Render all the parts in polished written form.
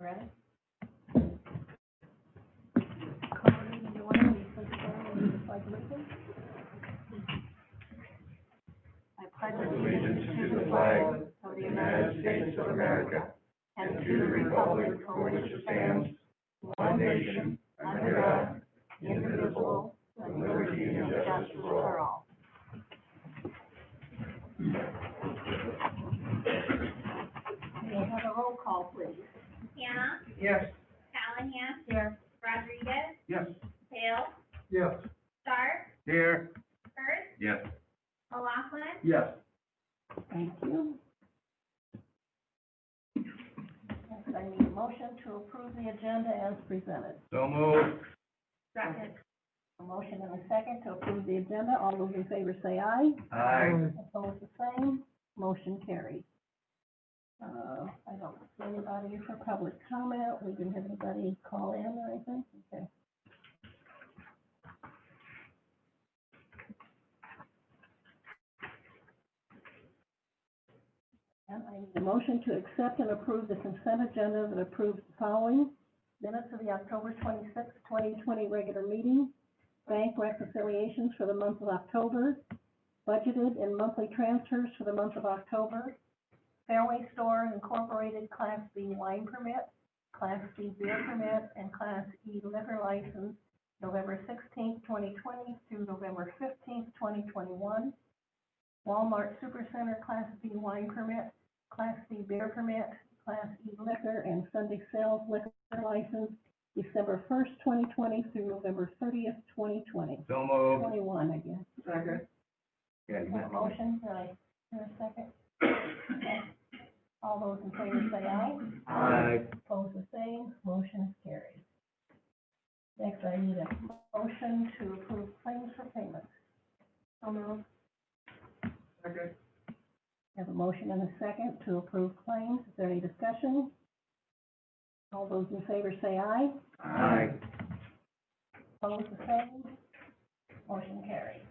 Ready? Call the meeting to order. We please stand and lead the pledge of allegiance. I pledge Allegiance to the flag of the United States of America and to the republic for which it stands, one nation, under God, indivisible, with liberty and justice for all. We'll have a roll call, please. Hannah, Yes. Callahan, Here. Rodriguez, Yes. Hale, Yes. Stark, Here. Hurst, Yes. O'Laughlin, Yes. Thank you. Next, I need a motion to approve the agenda as presented. So moved. Second. A motion and a second to approve the agenda. All those in favor say aye. Aye. Opposed, the same. Motion carried. I don't see anybody for public comment. We didn't have anybody call in or anything. Okay. And I need a motion to accept and approve the consent agenda that approves the following: minutes of the October 26th, 2020 regular meeting, bank reconciliations for the month of October, budgeted and monthly transfers for the month of October, Fairway Store Incorporated Class B wine permit, Class B beer permit, and Class E liquor license, November 16th, 2020 through November 15th, 2021. Walmart Supercenter Class B wine permit, Class B beer permit, Class E liquor, and Sunday sales liquor license, December 1st, 2020 through November 30th, 2020. So moved. 21 again. Second. Yeah, Got a motion, did I hear a second? Okay. All those in favor say aye. Aye. Opposed, the same, motion is carried. Next, I need a motion to approve claims for payment. So moved. Second. Have a motion and a second to approve claims. Is there any discussion? All those in favor say aye. Aye. Opposed, the same, motion carried.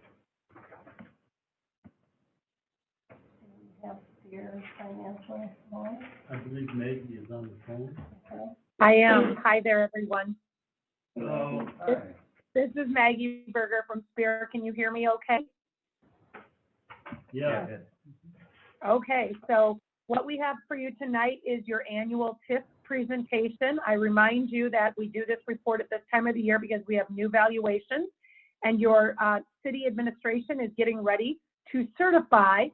Do we have your financial one? I believe Maggie is on the phone. Okay. I am. Hi there, everyone. Hello. This is Maggie Berger from Spear. Can you hear me okay? Yeah. Okay, so what we have for you tonight is your annual TIF presentation. I remind you that we do this report at this time of the year because we have new valuations, and your city administration is getting ready to certify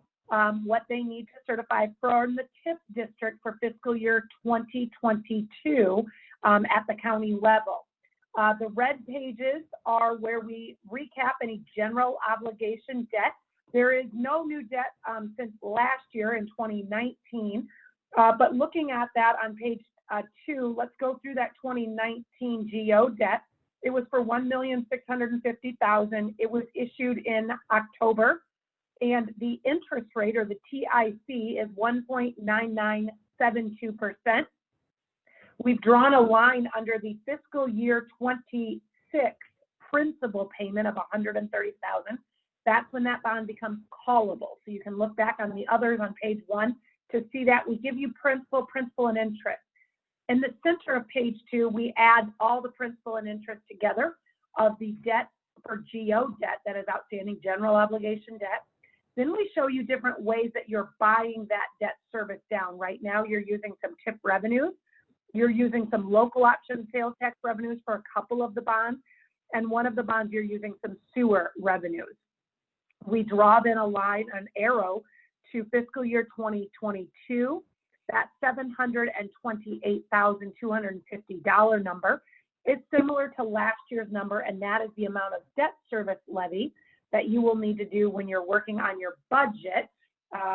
what they need to certify from the TIF district for fiscal year 2022 at the county level. The red pages are where we recap any general obligation debt. There is no new debt since last year in 2019, but looking at that on page 2, let's go through that 2019 GO debt. It was for $1,650,000. It was issued in October, and the interest rate, or the TIC, is 1.9972%. We've drawn a line under the fiscal year 26 principal payment of $130,000. That's when that bond becomes callable. So you can look back on the others on page 1 to see that. We give you principal, and interest. In the center of page 2, we add all the principal and interest together of the debt for GO debt that is outstanding, general obligation debt. Then we show you different ways that you're buying that debt service down. Right now, you're using some TIF revenues. You're using some local option sales tax revenues for a couple of the bonds. And one of the bonds, you're using some sewer revenues. We draw then a line, an arrow to fiscal year 2022, that $728,250 number is similar to last year's number, and that is the amount of debt service levy that you will need to do when you're working on your budget,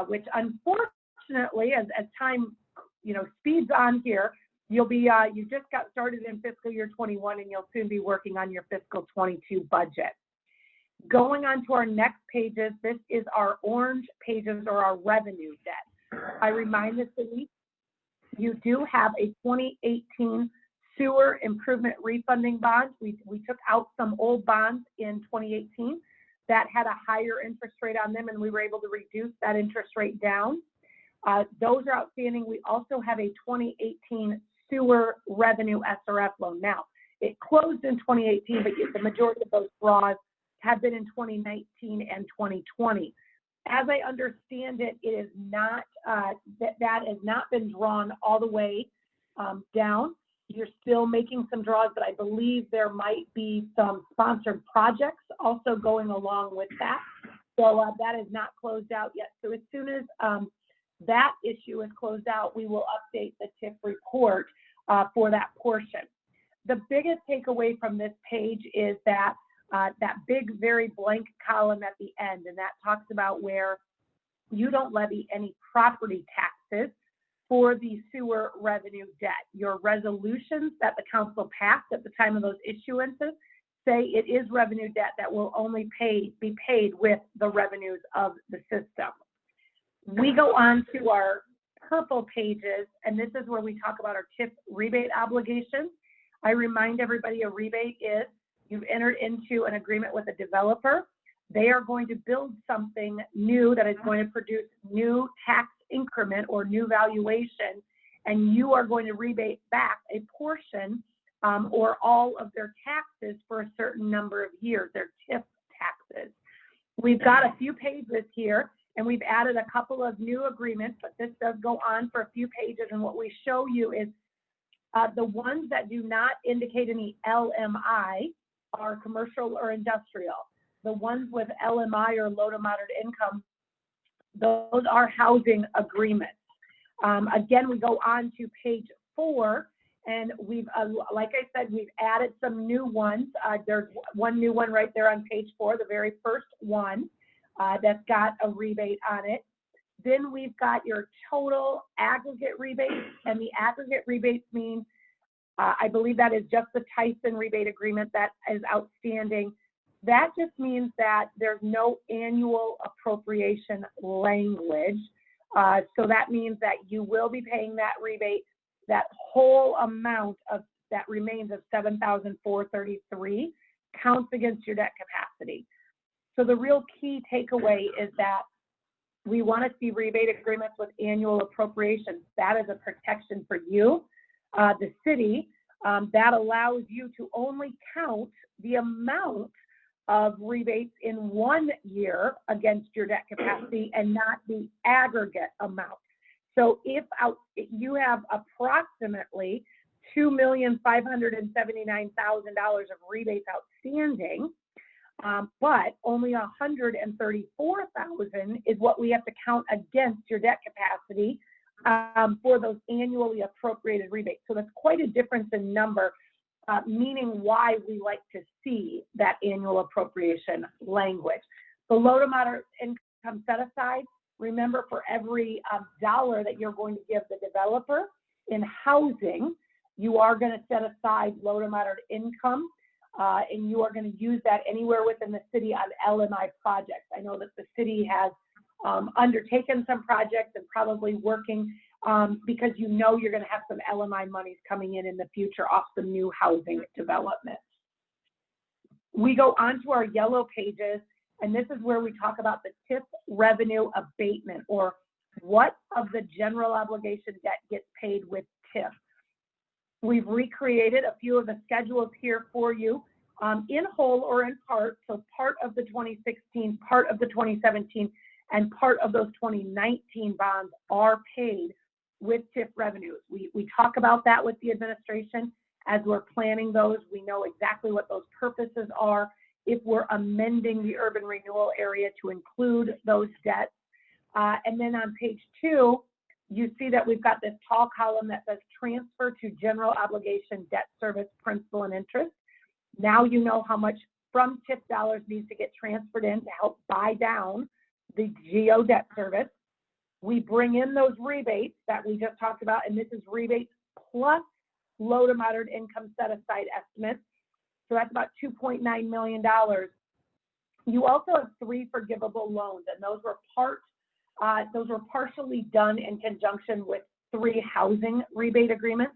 which unfortunately, as time speeds on here, you'll be you just got started in fiscal year 21, and you'll soon be working on your fiscal 22 budget. Going on to our next pages, this is our orange pages, or our revenue debt. I remind the city, you do have a 2018 sewer improvement refunding bond. We took out some old bonds in 2018 that had a higher interest rate on them, and we were able to reduce that interest rate down. Those are outstanding. We also have a 2018 sewer revenue SRF loan. Now, it closed in 2018, but the majority of those draws have been in 2019 and 2020. As I understand it, it is not, that has not been drawn all the way down. You're still making some draws, but I believe there might be some sponsored projects also going along with that. So that is not closed out yet. So as soon as that issue is closed out, we will update the TIF report for that portion. The biggest takeaway from this page is that that big, very blank column at the end, and that talks about where you don't levy any property taxes for the sewer revenue debt. Your resolutions that the council passed at the time of those issuances say it is revenue debt that will only be paid with the revenues of the system. We go on to our purple pages, and this is where we talk about our TIF rebate obligations. I remind everybody a rebate is you've entered into an agreement with a developer. They are going to build something new that is going to produce new tax increment or new valuation, and you are going to rebate back a portion or all of their taxes for a certain number of years, their TIF taxes. We've got a few pages here, and we've added a couple of new agreements, but this does go on for a few pages, and what we show you is the ones that do not indicate any LMI are commercial or industrial. The ones with LMI or low to moderate income, those are housing agreements. Again, we go on to page 4, and we've, like I said, we've added some new ones. There's one new one right there on page 4, the very first one that's got a rebate on it. Then we've got your total aggregate rebates, and the aggregate rebates mean, I believe that is just the Tyson rebate agreement that is outstanding. That just means that there's no annual appropriation language. So that means that you will be paying that rebate, that whole amount of that remains of $7,433 counts against your debt capacity. So the real key takeaway is that we want to see rebate agreements with annual appropriations. That is a protection for you, the city. That allows you to only count the amount of rebates in 1 year against your debt capacity and not the aggregate amount. So if you have approximately $2,579,000 of rebates outstanding, but only $134,000 is what we have to count against your debt capacity for those annually appropriated rebates. So that's quite a difference in number, meaning why we like to see that annual appropriation language. The low to moderate income set aside, remember, for every dollar that you're going to give the developer in housing, you are going to set aside low to moderate income, and you are going to use that anywhere within the city on LMI projects. I know that the city has undertaken some projects and probably working because you know you're going to have some LMI monies coming in the future off some new housing developments. We go on to our yellow pages, and this is where we talk about the TIF revenue abatement, or what of the general obligation debt gets paid with TIF. We've recreated a few of the schedules here for you in whole or in part. So part of the 2016, part of the 2017, and part of those 2019 bonds are paid with TIF revenues. We talk about that with the administration as we're planning those. We know exactly what those purposes are if we're amending the urban renewal area to include those debts. And then on page 2, you see that we've got this tall column that says transfer to general obligation debt service principal and interest. Now you know how much from TIF dollars needs to get transferred in to help buy down the GO debt service. We bring in those rebates that we just talked about, and this is rebates plus low to moderate income set aside estimates. So that's about $2.9 million. You also have 3 forgivable loans, and those were partially done in conjunction with 3 housing rebate agreements.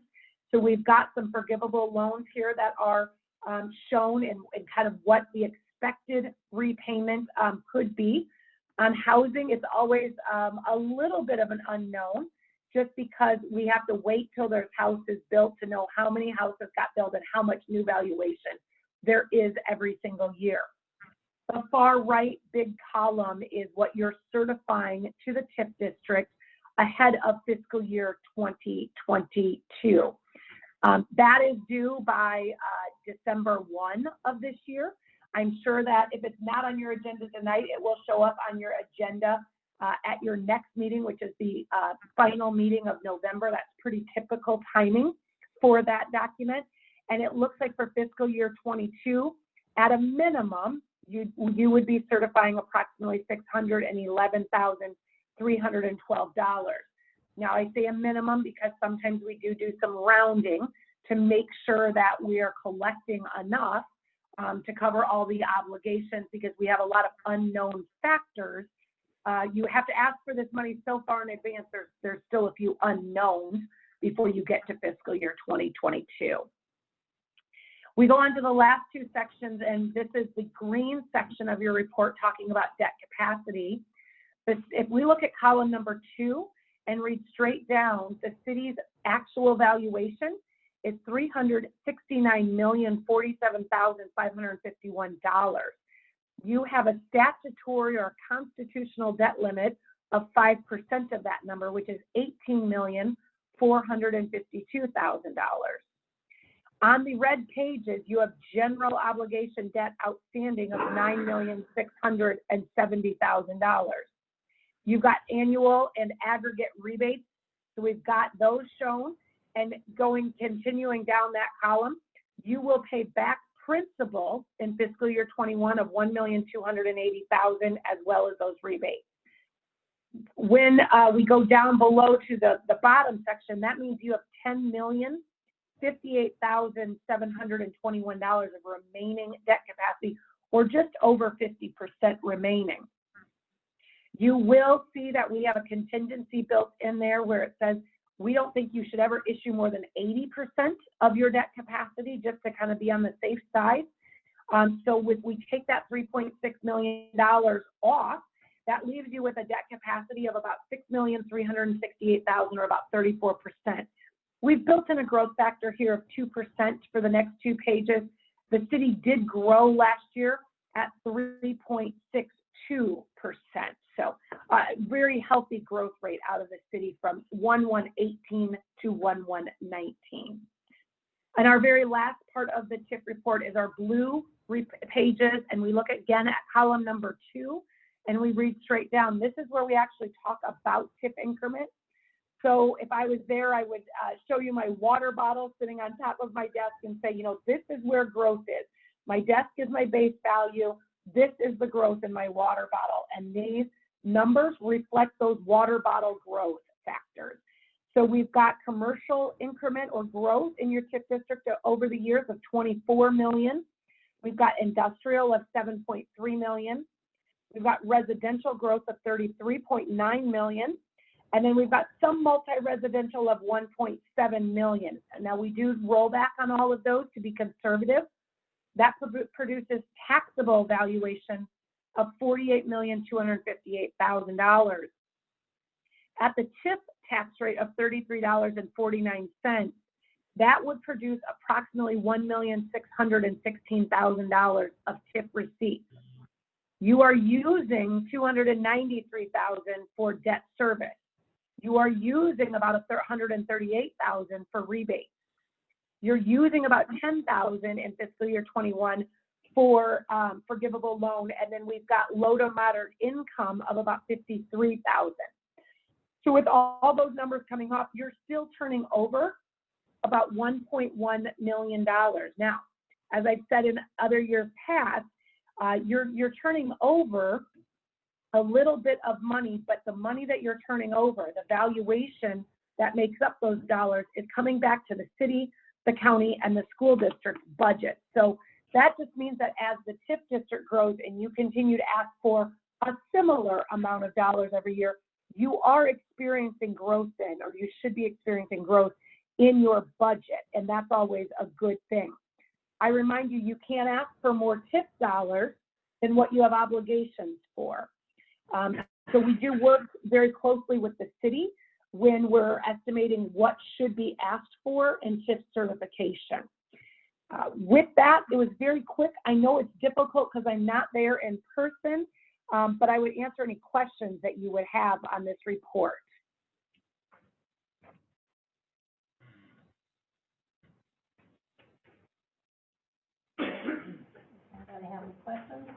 So we've got some forgivable loans here that are shown in kind of what the expected repayment could be. On housing, it's always a little bit of an unknown just because we have to wait till there's houses built to know how many houses got built and how much new valuation there is every single year. The far right big column is what you're certifying to the TIF district ahead of fiscal year 2022. That is due by December 1 of this year. I'm sure that if it's not on your agenda tonight, it will show up on your agenda at your next meeting, which is the final meeting of November. That's pretty typical timing for that document. And it looks like for fiscal year 22, at a minimum, you would be certifying approximately $611,312. Now, I say a minimum because sometimes we do some rounding to make sure that we are collecting enough to cover all the obligations, because we have a lot of unknown factors. You have to ask for this money so far in advance, there's still a few unknowns before you get to fiscal year 2022. We go on to the last two sections, and this is the green section of your report talking about debt capacity. If we look at column number 2 and read straight down, the city's actual valuation is $369,047,551. You have a statutory or constitutional debt limit of 5% of that number, which is $18,452,000. On the red pages, you have general obligation debt outstanding of $9,670,000. You've got annual and aggregate rebates, so we've got those shown. And continuing down that column, you will pay back principal in fiscal year 21 of $1,280,000, as well as those rebates. When we go down below to the bottom section, that means you have $10,058,721 of remaining debt capacity, or just over 50% remaining. You will see that we have a contingency built in there where it says we don't think you should ever issue more than 80% of your debt capacity, just to kind of be on the safe side. So if we take that $3.6 million off, that leaves you with a debt capacity of about $6,368,000, or about 34%. We've built in a growth factor here of 2% for the next 2 pages. The city did grow last year at 3.62%. So very healthy growth rate out of the city from 1/1/18 to 1/1/19. And our very last part of the TIF report is our blue pages, and we look again at column number 2, and we read straight down. This is where we actually talk about TIF increment. So if I was there, I would show you my water bottle sitting on top of my desk and say, this is where growth is. My desk is my base value. This is the growth in my water bottle. And these numbers reflect those water bottle growth factors. So we've got commercial increment or growth in your TIF district over the years of $24 million. We've got industrial of $7.3 million. We've got residential growth of $33.9 million. And then we've got some multi-residential of $1.7 million. And now we do roll back on all of those to be conservative. That produces taxable valuation of $48,258,000. At the TIF tax rate of $33.49, that would produce approximately $1,616,000 of TIF receipts. You are using $293,000 for debt service. You are using about $138,000 for rebates. You're using about $10,000 in fiscal year 21 for forgivable loan, and then we've got low to moderate income of about $53,000. So with all those numbers coming off, you're still turning over about $1.1 million. Now, as I've said in other years past, you're turning over a little bit of money, but the money that you're turning over, the valuation that makes up those dollars, is coming back to the city, the county, and the school district's budget. So that just means that as the TIF district grows and you continue to ask for a similar amount of dollars every year, you are experiencing growth then, or you should be experiencing growth in your budget, and that's always a good thing. I remind you, you can't ask for more TIF dollars than what you have obligations for. So we do work very closely with the city when we're estimating what should be asked for in TIF certification. With that, it was very quick. I know it's difficult because I'm not there in person, but I would answer any questions that you would have on this report. Anybody have any questions?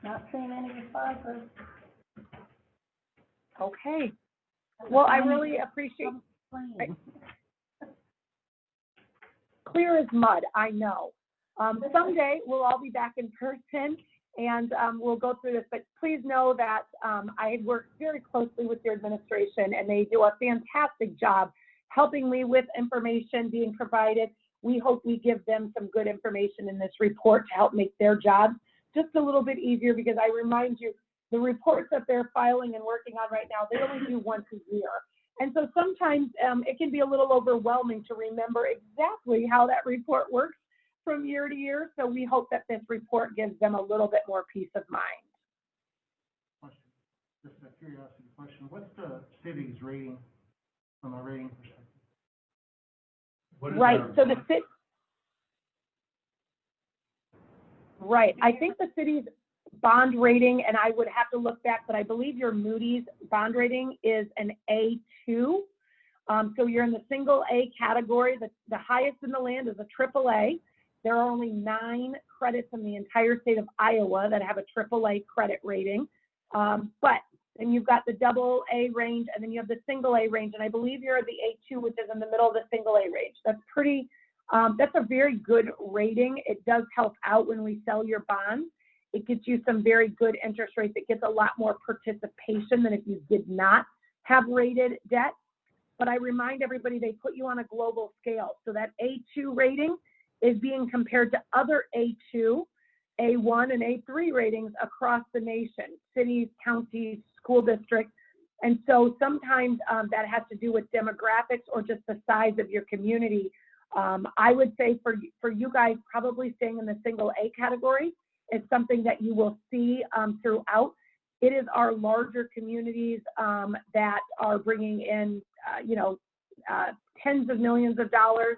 Not seeing any responses. Okay. Well, I really appreciate. Clear as mud, I know. Someday we'll all be back in person and we'll go through this, but please know that I work very closely with your administration and they do a fantastic job helping me with information being provided. We hope we give them some good information in this report to help make their jobs just a little bit easier, because I remind you, the reports that they're filing and working on right now, they only do once a year. And so sometimes it can be a little overwhelming to remember exactly how that report works from year to year. So we hope that this report gives them a little bit more peace of mind. Question, just a curiosity question. What's the city's rating from a rating perspective? What is Right, our so the bond? city, right, I think the city's bond rating, and I would have to look back, but I believe your Moody's bond rating is an A2. So you're in the single A category. The highest in the land is a triple A. There are only 9 credits in the entire state of Iowa that have a triple A credit rating. But then you've got the double A range, and then you have the single A range. And I believe you're at the A2, which is in the middle of the single A range. That's pretty, that's a very good rating. It does help out when we sell your bonds. It gets you some very good interest rates. It gets a lot more participation than if you did not have rated debt. But I remind everybody, they put you on a global scale. So that A2 rating is being compared to other A2, A1, and A3 ratings across the nation, cities, counties, school districts. And so sometimes that has to do with demographics or just the size of your community. I would say for you guys, probably staying in the single A category is something that you will see throughout. It is our larger communities that are bringing in, tens of millions of dollars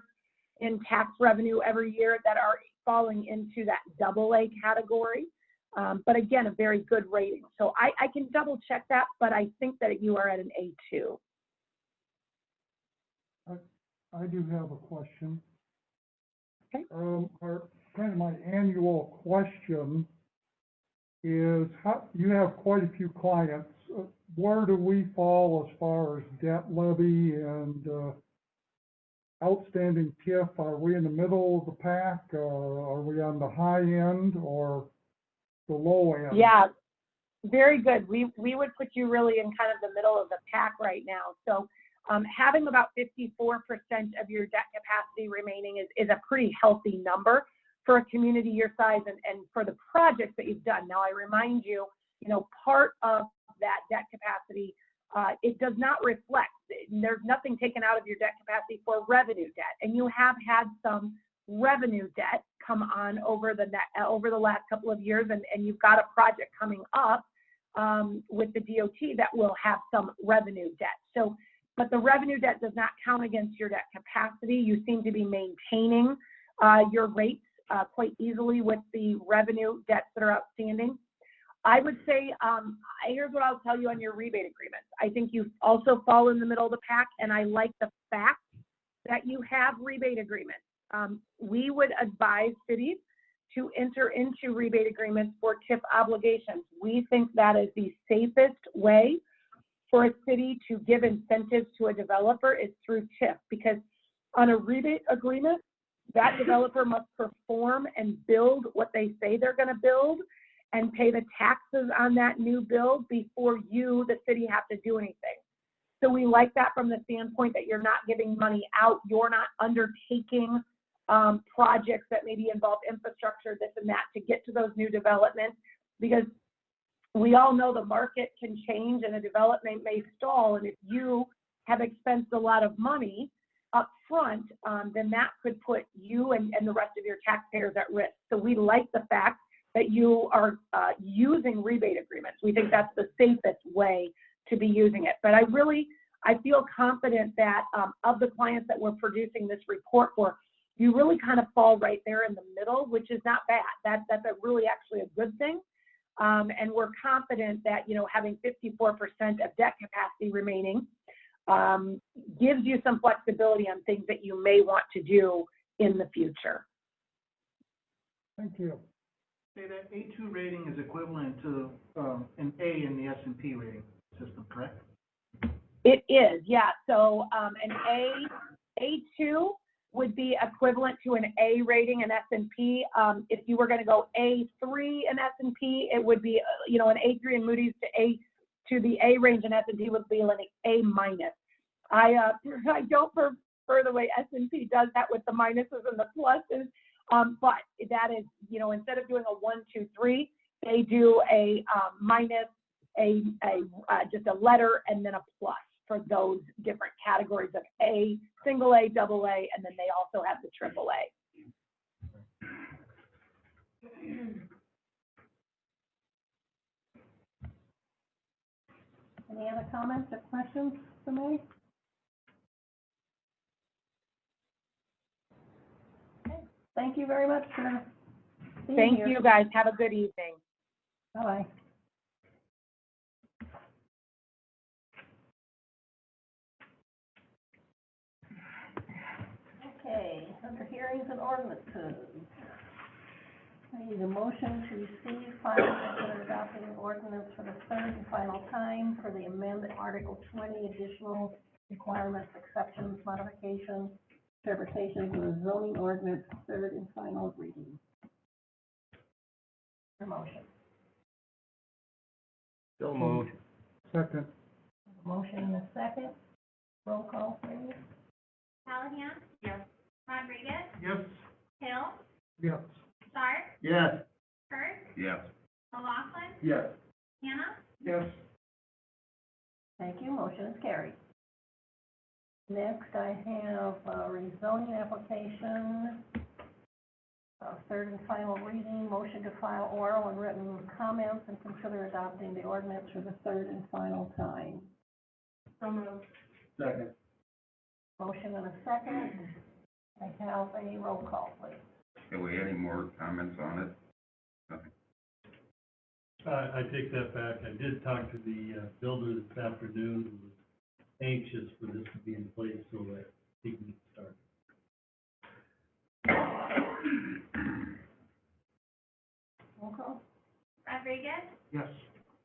in tax revenue every year that are falling into that double A category. But again, a very good rating. So I can double check that, but I think that you are at an A2. I do have a question. Okay. Kind of my annual question is, you have quite a few clients. Where do we fall as far as debt levy and outstanding TIF? Are we in the middle of the pack? Are we on the high end or the low end? Yeah, very good. We would put you really in kind of the middle of the pack right now. So having about 54% of your debt capacity remaining is a pretty healthy number for a community your size and for the projects that you've done. Now, I remind you, part of that debt capacity, it does not reflect, there's nothing taken out of your debt capacity for revenue debt. And you have had some revenue debt come on over the last couple of years, and you've got a project coming up with the DOT that will have some revenue debt. So, but the revenue debt does not count against your debt capacity. You seem to be maintaining your rates quite easily with the revenue debts that are outstanding. I would say, here's what I'll tell you on your rebate agreements. I think you also fall in the middle of the pack, and I like the fact that you have rebate agreements. We would advise cities to enter into rebate agreements for TIF obligations. We think that is the safest way for a city to give incentives to a developer is through TIF, because on a rebate agreement, that developer must perform and build what they say they're going to build and pay the taxes on that new build before you, the city, have to do anything. So we like that from the standpoint that you're not giving money out, you're not undertaking projects that maybe involve infrastructure, this and that, to get to those new developments, because we all know the market can change and a development may stall, and if you have expensed a lot of money up front, then that could put you and the rest of your taxpayers at risk. So we like the fact that you are using rebate agreements. We think that's the safest way to be using it. But I feel confident that of the clients that we're producing this report for, you really kind of fall right there in the middle, which is not bad. That's really actually a good thing. And we're confident that, having 54% of debt capacity remaining gives you some flexibility on things that you may want to do in the future. Thank you. Say that A2 rating is equivalent to an A in the S&P rating system, correct? It is, yeah. So an A2 would be equivalent to an A rating in S&P. If you were going to go A3 in S&P, it would be, an A3 in Moody's to the A range in S&P would be like A minus. I don't prefer the way S&P does that with the minuses and the pluses, but that is, instead of doing a 1, 2, 3, they do a minus, just a letter, and then a plus for those different categories of A, single A, double A, and then they also have the triple A. Any other comments or questions for me? Okay. Thank you very much for being Thank here. you, guys. Have a good evening. Bye-bye. Okay, under hearings and ordinances. I need a motion to receive, file, and consider adopting an ordinance for the third and final time for the amended Article 20 additional requirements, exceptions, modifications, interpretations of the zoning ordinance, third and final reading. Your motion. So moved. Second. Motion and a second. Roll call, please. Callahan? Yes. Rodriguez? Yes. Hill? Yes. Stark? Yes. Hurst? Yes. McLaughlin? Yes. Hannah? Yes. Thank you, motion is carried. Next, I have a rezoning application, third and final reading, motion to file oral and written comments and consider adopting the ordinance for the third and final time. So moved. Second. Motion and a second. I have a roll call, please. Have we any more comments on it? Nothing. I take that back. I did talk to the builder this afternoon, who was anxious for this to be in place so that he can get started. Roll call? Rodriguez? Yes.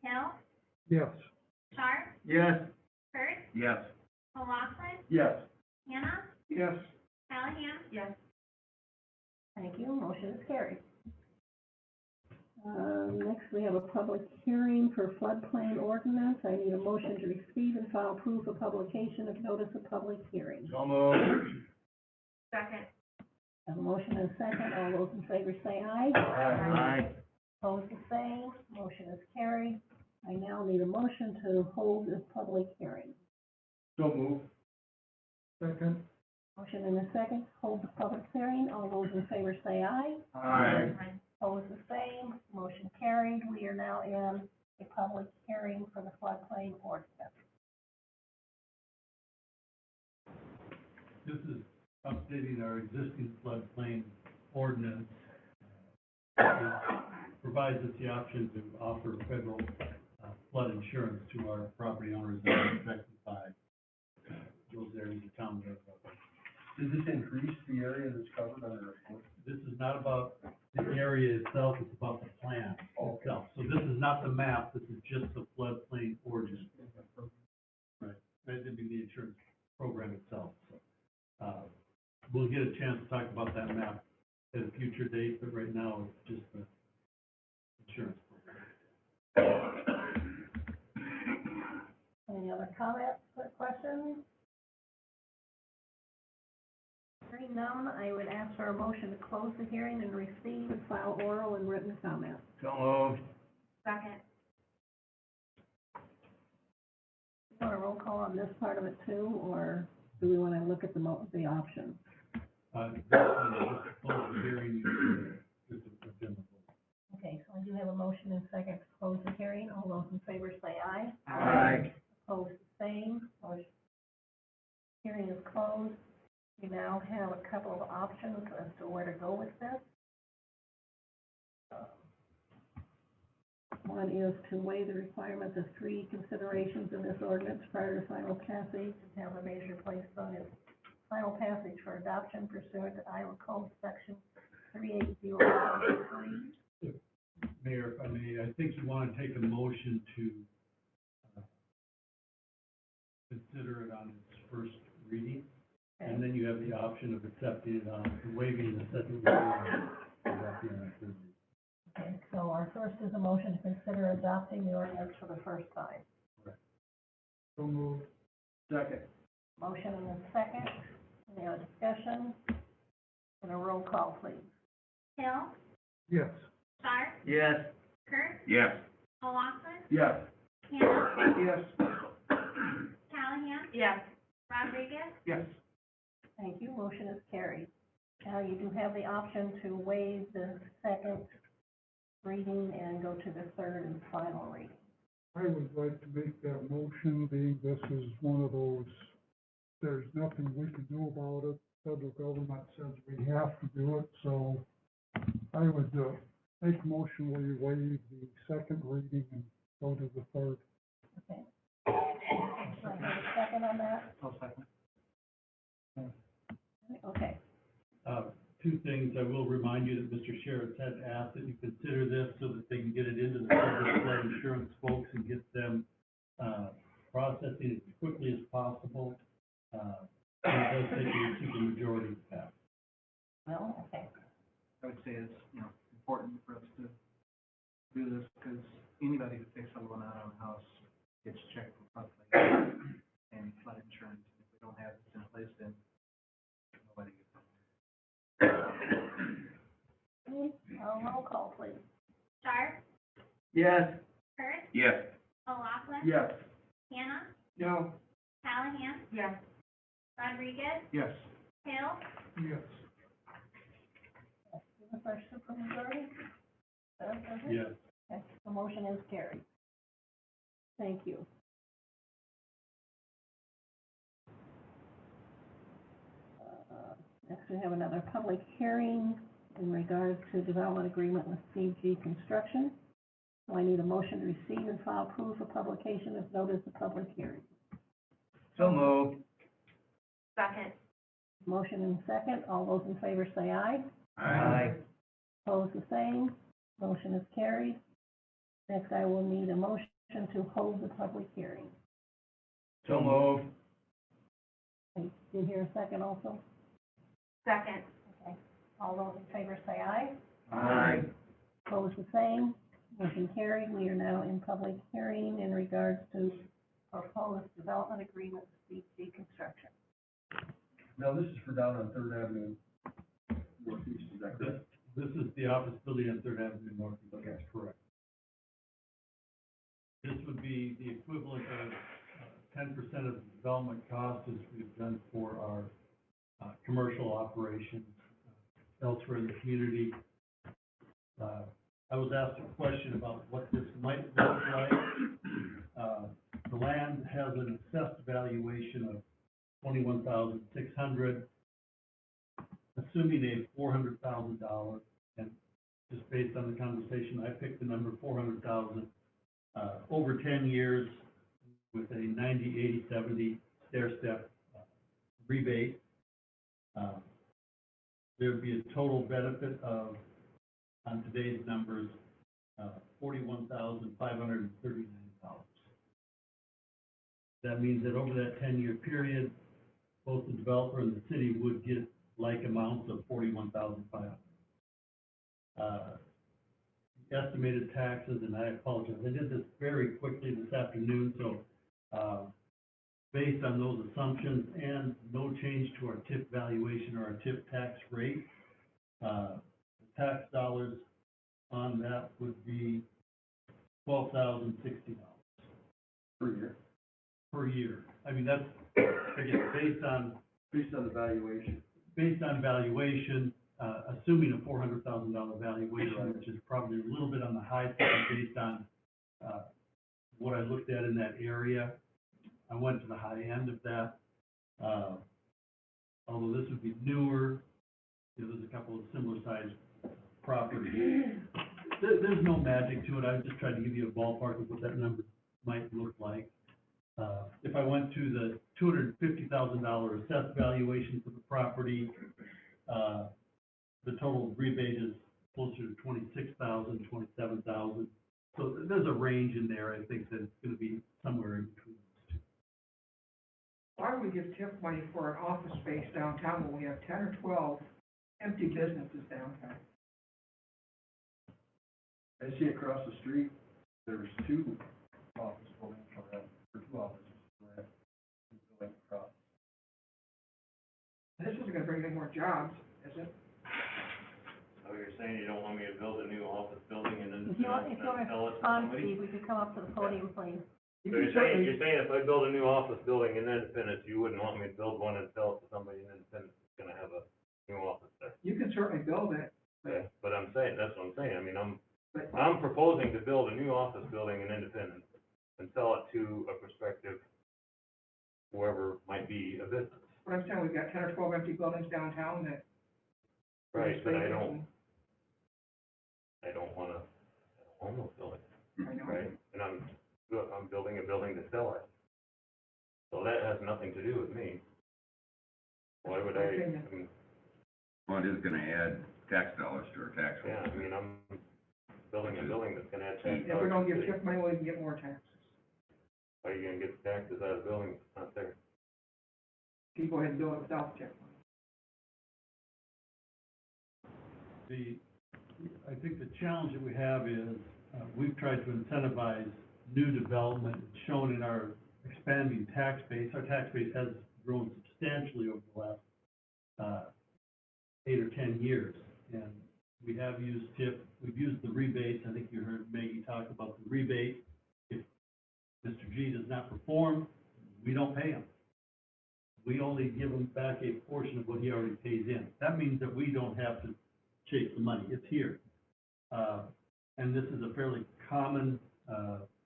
Hill? Yes. Stark? Yes. Hurst? Yes. McLaughlin? Yes. Hannah? Yes. Callahan? Yes. Thank you, motion is carried. Next, we have a public hearing for floodplain ordinance. I need a motion to receive and file proof of publication of notice of public hearing. So moved. Second. A motion and a second, all those in favor say aye. Aye. Opposed, the same, motion is carried. I now need a motion to hold this public hearing. So moved. Second. Motion and a second, hold the public hearing, all those in favor say aye. Aye. Opposed, the same, motion carried. We are now in a public hearing for the floodplain ordinance. This is updating our existing floodplain ordinance. It provides us the option to offer federal flood insurance to our property owners that are affected by those areas of town. Does this increase the area that's covered under the report? This is not about the area itself, it's about the plan itself. So this is not the map, this is just the floodplain ordinance. Right, that would be the insurance program itself. So, we'll get a chance to talk about that map at a future date, but right now it's just the insurance program. Any other comments or questions? Hearing none, I would ask for a motion to close the hearing and receive and file oral and written comments. So moved. Second. Want a roll call on this part of it too, or do we want to look at the options? Just close the hearing, just a general vote. Okay, so I do have a motion and second to close the hearing. All those in favor say aye. Aye. Opposed, the same. Motion, hearing is closed. We now have a couple of options as to where to go with this. One is to waive the requirement of 3 considerations in this ordinance prior to final passage and have a measure placed on its final passage for adoption pursuant to Iowa Code Section 380.3. Mayor, if I may, I think you want to take a motion to consider it on its first reading, and then you have the option of accepting it on, waiving the second reading. And adopting it on third reading. Okay, so our first is a motion to consider adopting the ordinance for the first time. So moved. Second. Motion and a second. Any other discussion? And a roll call, please. Hill, Yes. Sharp, Yes. Kurt, Yes. O'Loughlin, Yes. Hannah, Yes. Callahan. Yes. Rodriguez, Yes. Thank you, motion is carried. Now, you do have the option to waive the second reading and go to the third and final reading. I would like to make that motion, being this is one of those, there's nothing we can do about it. Federal government says we have to do it, so I would, make a motion where you waive the second reading and go to the third. Okay. Do I have a second on that? I'll second. Okay, Two things, I will remind you that Mr. Sherritt had asked that you consider this so that they can get it into the federal flood insurance folks and get them, processing it as quickly as possible. And it does take a super majority to pass. well, okay. I would say it's, important for us to do this, because anybody who takes a loan out on a house gets checked for floodplain and flood insurance. If we don't have this in place, then nobody gets it. Roll call, please. Sharp, Yes. Kurt, Yes. O'Loughlin. Yes. Hannah, No. Callahan. Yes. Rodriguez, Yes. Hill, Yes. Give us our supermajority. Does it? Yes. Okay, the motion is carried. Thank you. Next, we have another public hearing in regards to development agreement with CG Construction. So I need a motion to receive and file proof of publication of notice of public hearing. So moved. second. Motion and second. All those in favor say aye. Aye. Opposed, the same. Motion is carried. Next, I will need a motion to hold the public hearing. So moved. And did you hear a second also? Second. Okay. All those in favor say aye. Aye. Opposed, the same. Motion carried. We are now in public hearing in regards to proposed development agreement with CG Construction. Now, this is for down on Third Avenue Northeast, is that correct? This is the office building on Third Avenue Northeast, that's correct. This would be the equivalent of 10% of the development cost as we've done for our commercial operations elsewhere in the community. I was asked a question about what this might look like. The land has an assessed valuation of $21,600, assuming a $400,000, and just based on the conversation, I picked the number 400,000 over 10 years with a 90, 80, 70 stair-step rebate. There'd be a total benefit of, on today's numbers, $41,539. That means that over that 10-year period, both the developer and the city would get like amounts of $41,500. Estimated taxes, and I apologize, I did this very quickly this afternoon, so based on those assumptions and no change to our TIP valuation or our TIP tax rate, the tax dollars on that would be $12,060 Per year. per year. I mean, that's, again, based on Based on the valuation. based on valuation, assuming a $400,000 valuation, which is probably a little bit on the high side based on, what I looked at in that area. I went to the high end of that. Although this would be newer, there's a couple of similar sized properties. There's no magic to it. I just tried to give you a ballpark of what that number might look like. If I went to the $250,000 assessed valuation for the property, the total rebate is closer to $26,000, $27,000. So there's a range in there. I think that it's gonna be somewhere in between those two. Why would we give TIF money for an office space downtown when we have 10 or 12 empty businesses downtown? I see across the street, there's two office buildings for that, or two offices for that, building across. This isn't gonna bring any more jobs, is it? So you're saying you don't want me to build a new office building and then If you want, sell it to respond, somebody? Steve, would you come up to the podium, please? You So can you're certainly, saying if I build a new office building in Independence, you wouldn't want me to build one and sell it to somebody in Independence that's gonna have a new office there? you can certainly build it, Yeah, but I'm saying, that's what I'm saying, I mean, but I'm proposing to build a new office building in Independence and sell it to a prospective, whoever might be a business. what I'm saying, we've got 10 or 12 empty buildings downtown that. Right, but I don't wanna own those buildings, I know. right? And I'm building a building to sell it. So that has nothing to do with me. Why would I, Well, it is gonna add tax dollars to our tax roll. yeah, I mean, I'm building a building that's gonna add tax If we don't dollars. give TIF money, we can get more taxes. How are you gonna get the taxes out of the building if it's not there? You can go ahead and build it without TIF money. I think the challenge that we have is, we've tried to incentivize new development, shown in our expanding tax base. Our tax base has grown substantially over the last, 8 or 10 years. And we have used TIF, we've used the rebates. I think you heard Maggie talk about the rebate. If Mr. G does not perform, we don't pay him. We only give him back a portion of what he already pays in. That means that we don't have to chase the money, it's here. And this is a fairly common,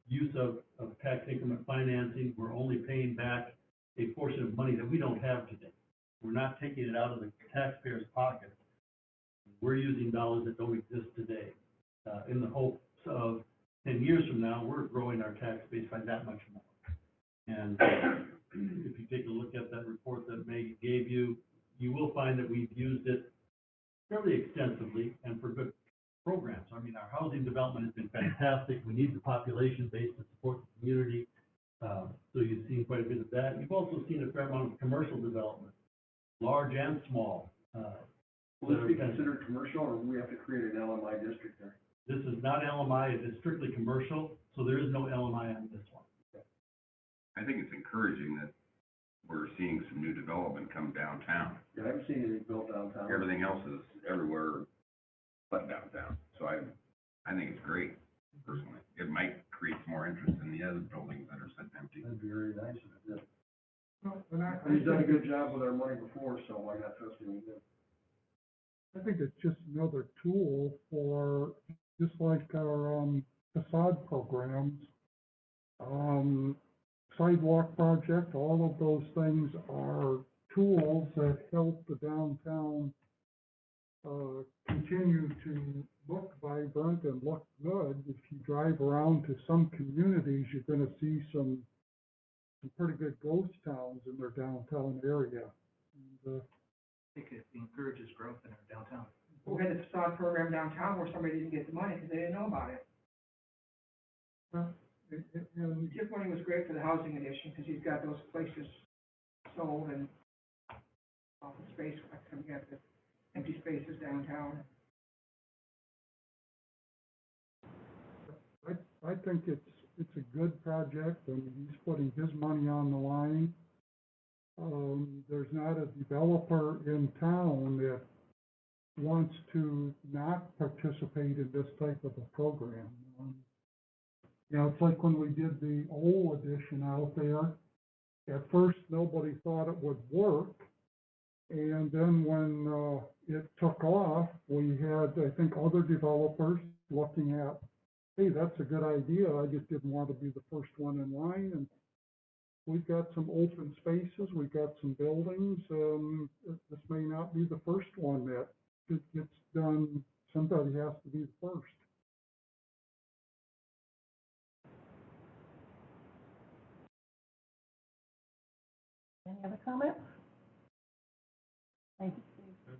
use of tax increment financing. We're only paying back a portion of money that we don't have today. We're not taking it out of the taxpayer's pocket. We're using dollars that don't exist today, in the hopes of 10 years from now, we're growing our tax base by that much more. And if you take a look at that report that Maggie gave you, you will find that we've used it fairly extensively and for good programs. I mean, our housing development has been fantastic. We need the population base to support the community. So you've seen quite a bit of that. You've also seen a fair amount of commercial development, large and small. Will this be considered commercial, or we have to create an LMI district there? This is not LMI, it is strictly commercial, so there is no LMI on this one. I think it's encouraging that we're seeing some new development come downtown. Yeah, I haven't seen anything built downtown. Everything else is everywhere but downtown. So I think it's great, personally. It might create more interest in the other buildings that are sitting empty. That'd be very nice if it did. Well, and And he's done a good job with our money before, so why not trust him again? I think it's just another tool for, just like our, facade programs, sidewalk project, all of those things are tools that help the downtown, continue to look vibrant and look good. If you drive around to some communities, you're gonna see some pretty good ghost towns in their downtown area. And, I think it encourages growth in our downtown. We had a facade program downtown where somebody didn't get the money because they didn't know about it. and TIF money was great for the housing addition because he's got those places sold and office space, like some got the empty spaces downtown. I think it's a good project, and he's putting his money on the line. There's not a developer in town that wants to not participate in this type of a program. You know, it's like when we did the old addition out there. At first, nobody thought it would work, And then when, it took off, we had, I think, other developers looking at, hey, that's a good idea, I just didn't want to be the first one in line, and we've got some open spaces, we've got some buildings, this may not be the first one that gets done, somebody has to be the first. Any other comments? Thank you, Steve.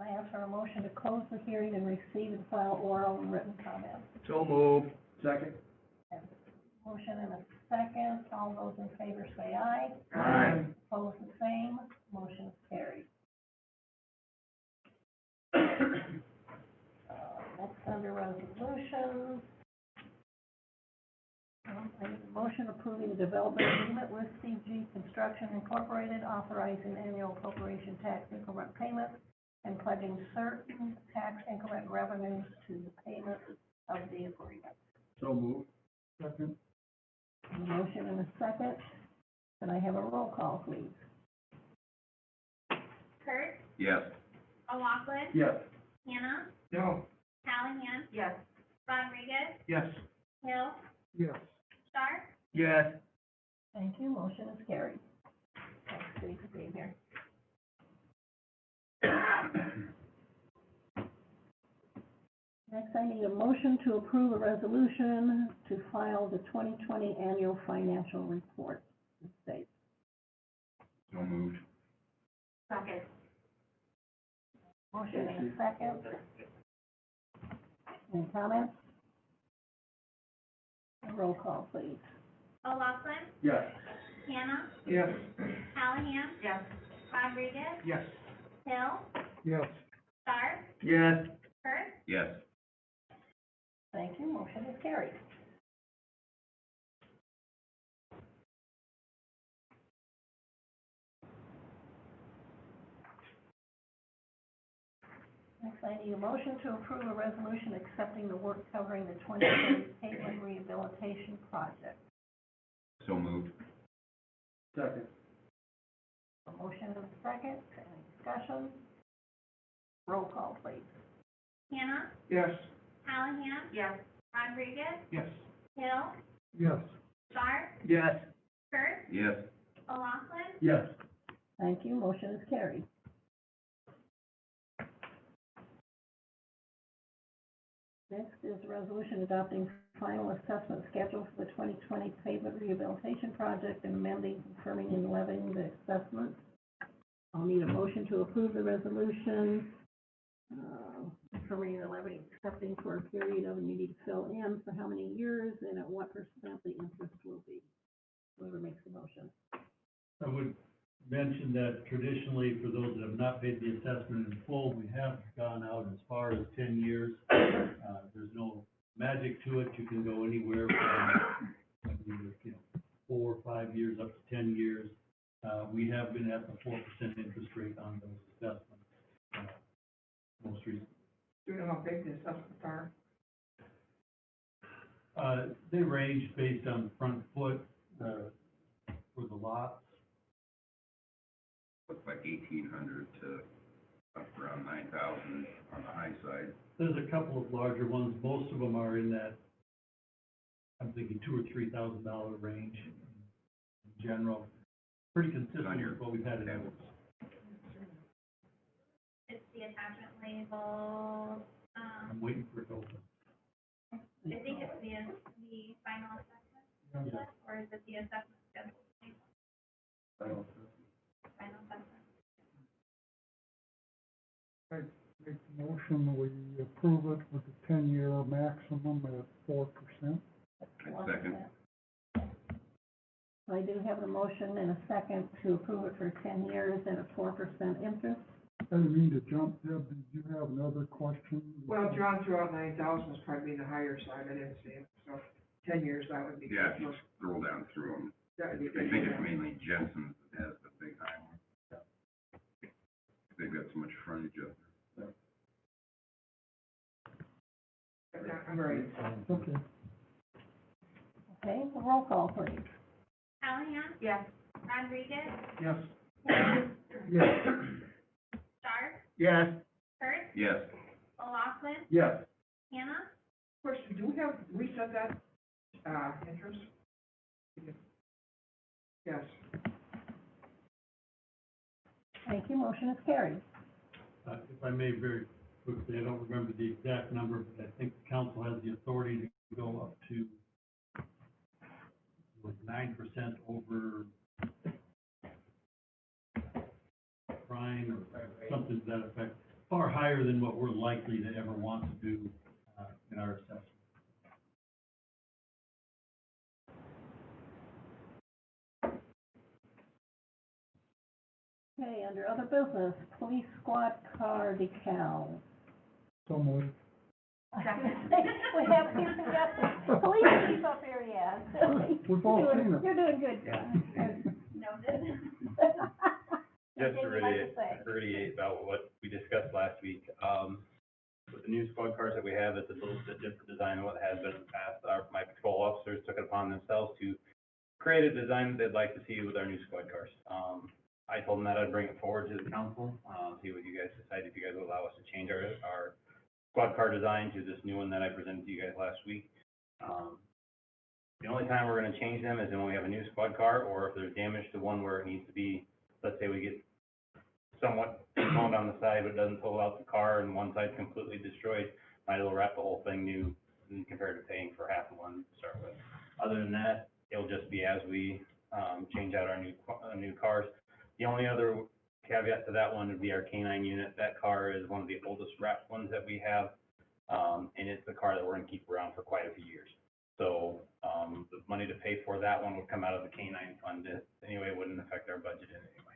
I ask for a motion to close the hearing and receive and file oral and written comments. So moved. Second. Motion and a second. All those in favor say aye. Aye. Opposed, the same. Motion is carried. Next, under resolutions. I need a motion approving the development agreement with CG Construction Incorporated, authorizing annual corporation tax increment payments and pledging certain tax increment revenues to the payment of the agreement. So moved. Second, A motion and a second. Can I have a roll call, please? Kurt, Yes. O'Loughlin, Yes. Hannah, No. Callahan. Yes. Rodriguez, Yes. Hill, yes. Stark, Yes. Thank you, motion is carried. Thanks, Steve, for being here. Next, I need a motion to approve a resolution to file the 2020 annual financial report. It states. So moved. second. Motion and a second. Any comments? A roll call, please. O'Loughlin, Yes. Hannah, Yes. Callahan. Yes. Rodriguez, Yes. Hill, Yes. Stark, Yes. Kurt, Yes. Thank you, motion is carried. Next, I need a motion to approve a resolution accepting the work covering the 2020 Caitlin Rehabilitation Project. So moved. Second. A motion and a second, any discussion? Roll call, please. Hannah, Yes. Callahan. Yes. Rodriguez, Yes. Hill, Yes. Stark, Yes. Kurt, Yes. O'Loughlin, Yes. Thank you, motion is carried. Next is a resolution adopting final assessment schedule for the 2020 pavement rehabilitation project and amending, confirming, and levying the assessment. I'll need a motion to approve the resolution, confirming the levy, accepting for a period of, and you need to fill in for how many years and at what percent the interest will be. Whoever makes the motion. I would mention that traditionally, for those that have not paid the assessment in full, we have gone out as far as 10 years. There's no magic to it. You can go anywhere from, 4 or 5 years up to 10 years. We have been at the 4% interest rate on those assessments, most recently. Do you know how big the assessments are? They range based on the front foot, for the lots. Looks like 1,800 to up around 9,000 on the high side. There's a couple of larger ones. Most of them are in that, I'm thinking $2,000 or $3,000 range in general. Pretty consistent with what we've had in others. it's the attachment label, I'm waiting for it to open. I think it's the final assessment, Yeah. or is it the assessment schedule? Final assessment. Make the motion, we approve it with a 10-year maximum at 4%. I'd second. I do have a motion and a second to approve it for 10 years at a 4% interest. I didn't mean to jump, Deb, did you have another question? Well, John threw out 9,000 is probably the higher side, I didn't see it, so 10 years, that would be. Yeah, if you scroll down through them, That would be. I think it's mainly Jensen's that has the big high one. They've got so much frontage up there. I'm ready. Okay, Okay, roll call, please. Callahan. Yes. Rodriguez, Yes. Hill, Yes. Sharp, Yes. Kurt, Yes. O'Loughlin, Yes. Hannah, Question, do we set that, interest? Yes. Thank you, motion is carried. If I may very quickly, I don't remember the exact number, but I think the council has the authority to go up to like 9% over prime or something to that effect, far higher than what we're likely to ever want to do, in our assessment. Okay, under other business, police squad car decals. So moved. We have Chief and Justice, police chief up here, yeah. We've all You're doing- seen it. You're doing good. noted. Just to Anything you'd like to say? reiterate about what we discussed last week, with the new squad cars that we have, it's a little bit different design than what has been in the past. My patrol officers took it upon themselves to create a design that they'd like to see with our new squad cars. I told them that I'd bring it forward to the council, see what you guys decide, if you guys will allow us to change our squad car design to this new one that I presented to you guys last week. The only time we're gonna change them is when we have a new squad car, or if there's damage to one where it needs to be, let's say we get somewhat blown on the side, but it doesn't pull out the car and one side's completely destroyed, might as well wrap the whole thing new compared to paying for half of one to start with. Other than that, it'll just be as we, change out our new cars. The only other caveat to that one would be our K-9 unit. That car is one of the oldest wrapped ones that we have, and it's the car that we're gonna keep around for quite a few years. So, the money to pay for that one would come out of the K-9 fund. Anyway, it wouldn't affect our budget in any way.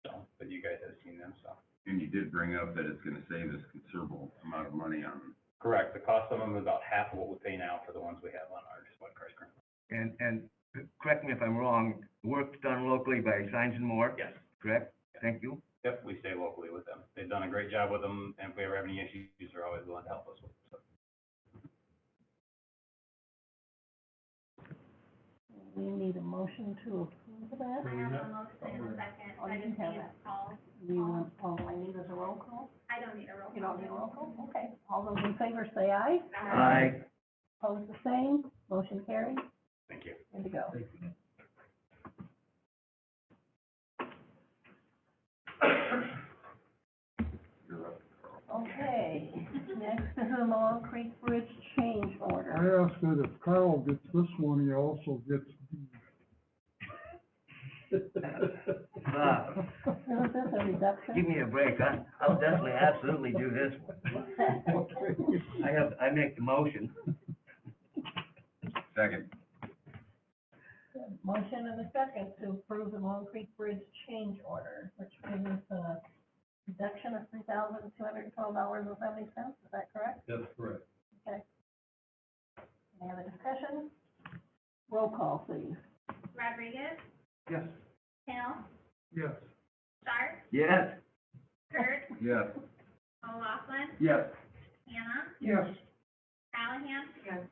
So, but you guys have seen them, so. And you did bring up that it's gonna save us considerable amount of money on, Correct. The cost of them is about half of what we pay now for the ones we have on our squad cars currently. And correct me if I'm wrong, work's done locally by Signs and More, Yes. correct? Thank you. Yep, we stay locally with them. They've done a great job with them, and if we ever have any issues, they're always willing to help us with them. We need a motion to approve that. I have a motion in a second, Oh, I you just can have need that. calls. You want, all I need is a roll call? I don't need a roll call. You don't need a roll call? Okay. All those in favor say aye. Aye. Opposed, the same. Motion carried. Thank you. Good to go. you're up. Okay, next is the Malone Creek Bridge change order. I asked that if Carl gets this one, he also gets Bob, Isn't this a reduction? give me a break, I'll definitely, absolutely do this one. I make the motion. Second. Motion and a second to approve the Malone Creek Bridge change order, which brings us a reduction of $3,212.70. Is that correct? That's correct. Okay. Any other discussion? Roll call, please. Rodriguez, Yes. Hill, yes. Sharp, Yes. Kurt, Yes. O'Loughlin, Yes. Hannah, Yes. Callahan, Yes.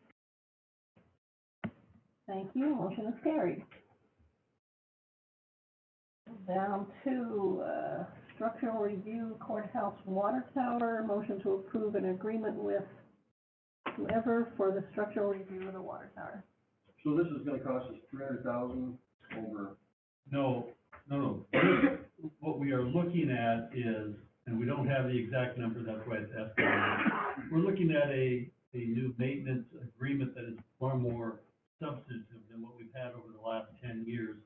Thank you, motion is carried. Down to, structural review courthouse water tower, motion to approve an agreement with whoever for the structural review of the water tower. So this is gonna cost us $300,000 over. No. What we are looking at is, and we don't have the exact number, that's why it's estimated. We're looking at a new maintenance agreement that is far more substantive than what we've had over the last 10 years,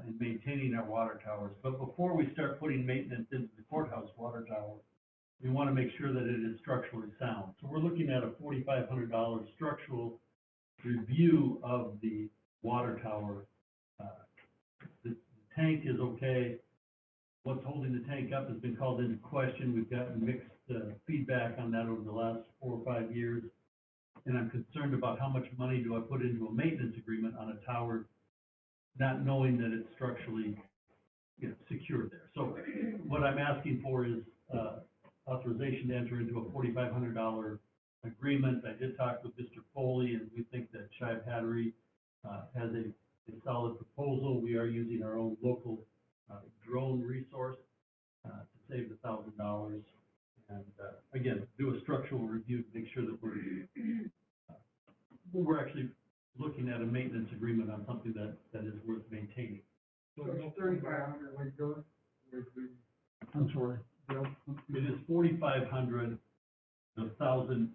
in maintaining our water towers. But before we start putting maintenance into the courthouse water tower, we want to make sure that it is structurally sound. So we're looking at a $4,500 structural review of the water tower. The tank is okay. What's holding the tank up has been called into question. We've gotten mixed feedback on that over the last 4 or 5 years. And I'm concerned about how much money do I put into a maintenance agreement on a tower, not knowing that it's structurally, secure there. So what I'm asking for is authorization to enter into a $4,500 agreement. I did talk with Mr. Foley, and we think that Shive Hattery has a solid proposal. We are using our own local drone resource, to save $1,000. And, again, do a structural review to make sure that we're actually looking at a maintenance agreement on something that is worth maintaining. So it's 3,500. I'm sorry, Deb. It is 4,500. The 1,000,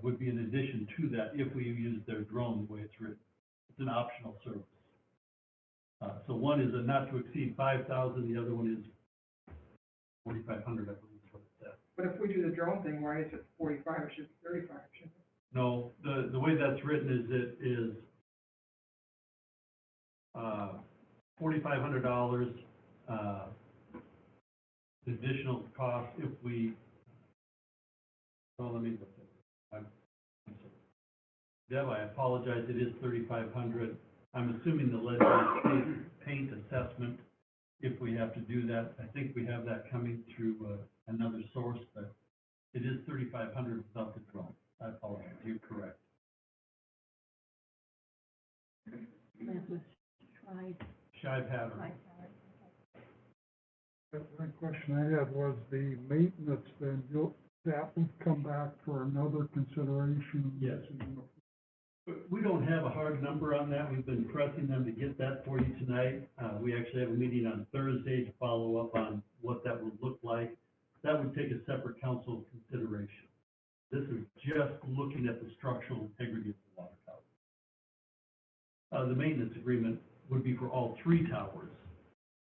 would be in addition to that if we use their drone the way it's written. It's an optional service. So one is a not to exceed 5,000, the other one is 4,500, I believe is what it said. But if we do the drone thing, why is it 45, it should be 35, shouldn't it? No, the way that's written is it is, $4,500, additional cost if we, well, let me look at it. I'm sorry. Deb, I apologize, it is 3,500. I'm assuming the lead paint assessment, if we have to do that. I think we have that coming through, another source, but it is 3,500 without the drone. I apologize, you're correct. Shy pattern. The question I had was the maintenance, then that would come back for another consideration? Yes. We don't have a hard number on that. We've been pressing them to get that for you tonight. We actually have a meeting on Thursday to follow up on what that would look like. That would take a separate council consideration. This is just looking at the structural integrity of the water tower. The maintenance agreement would be for all 3 towers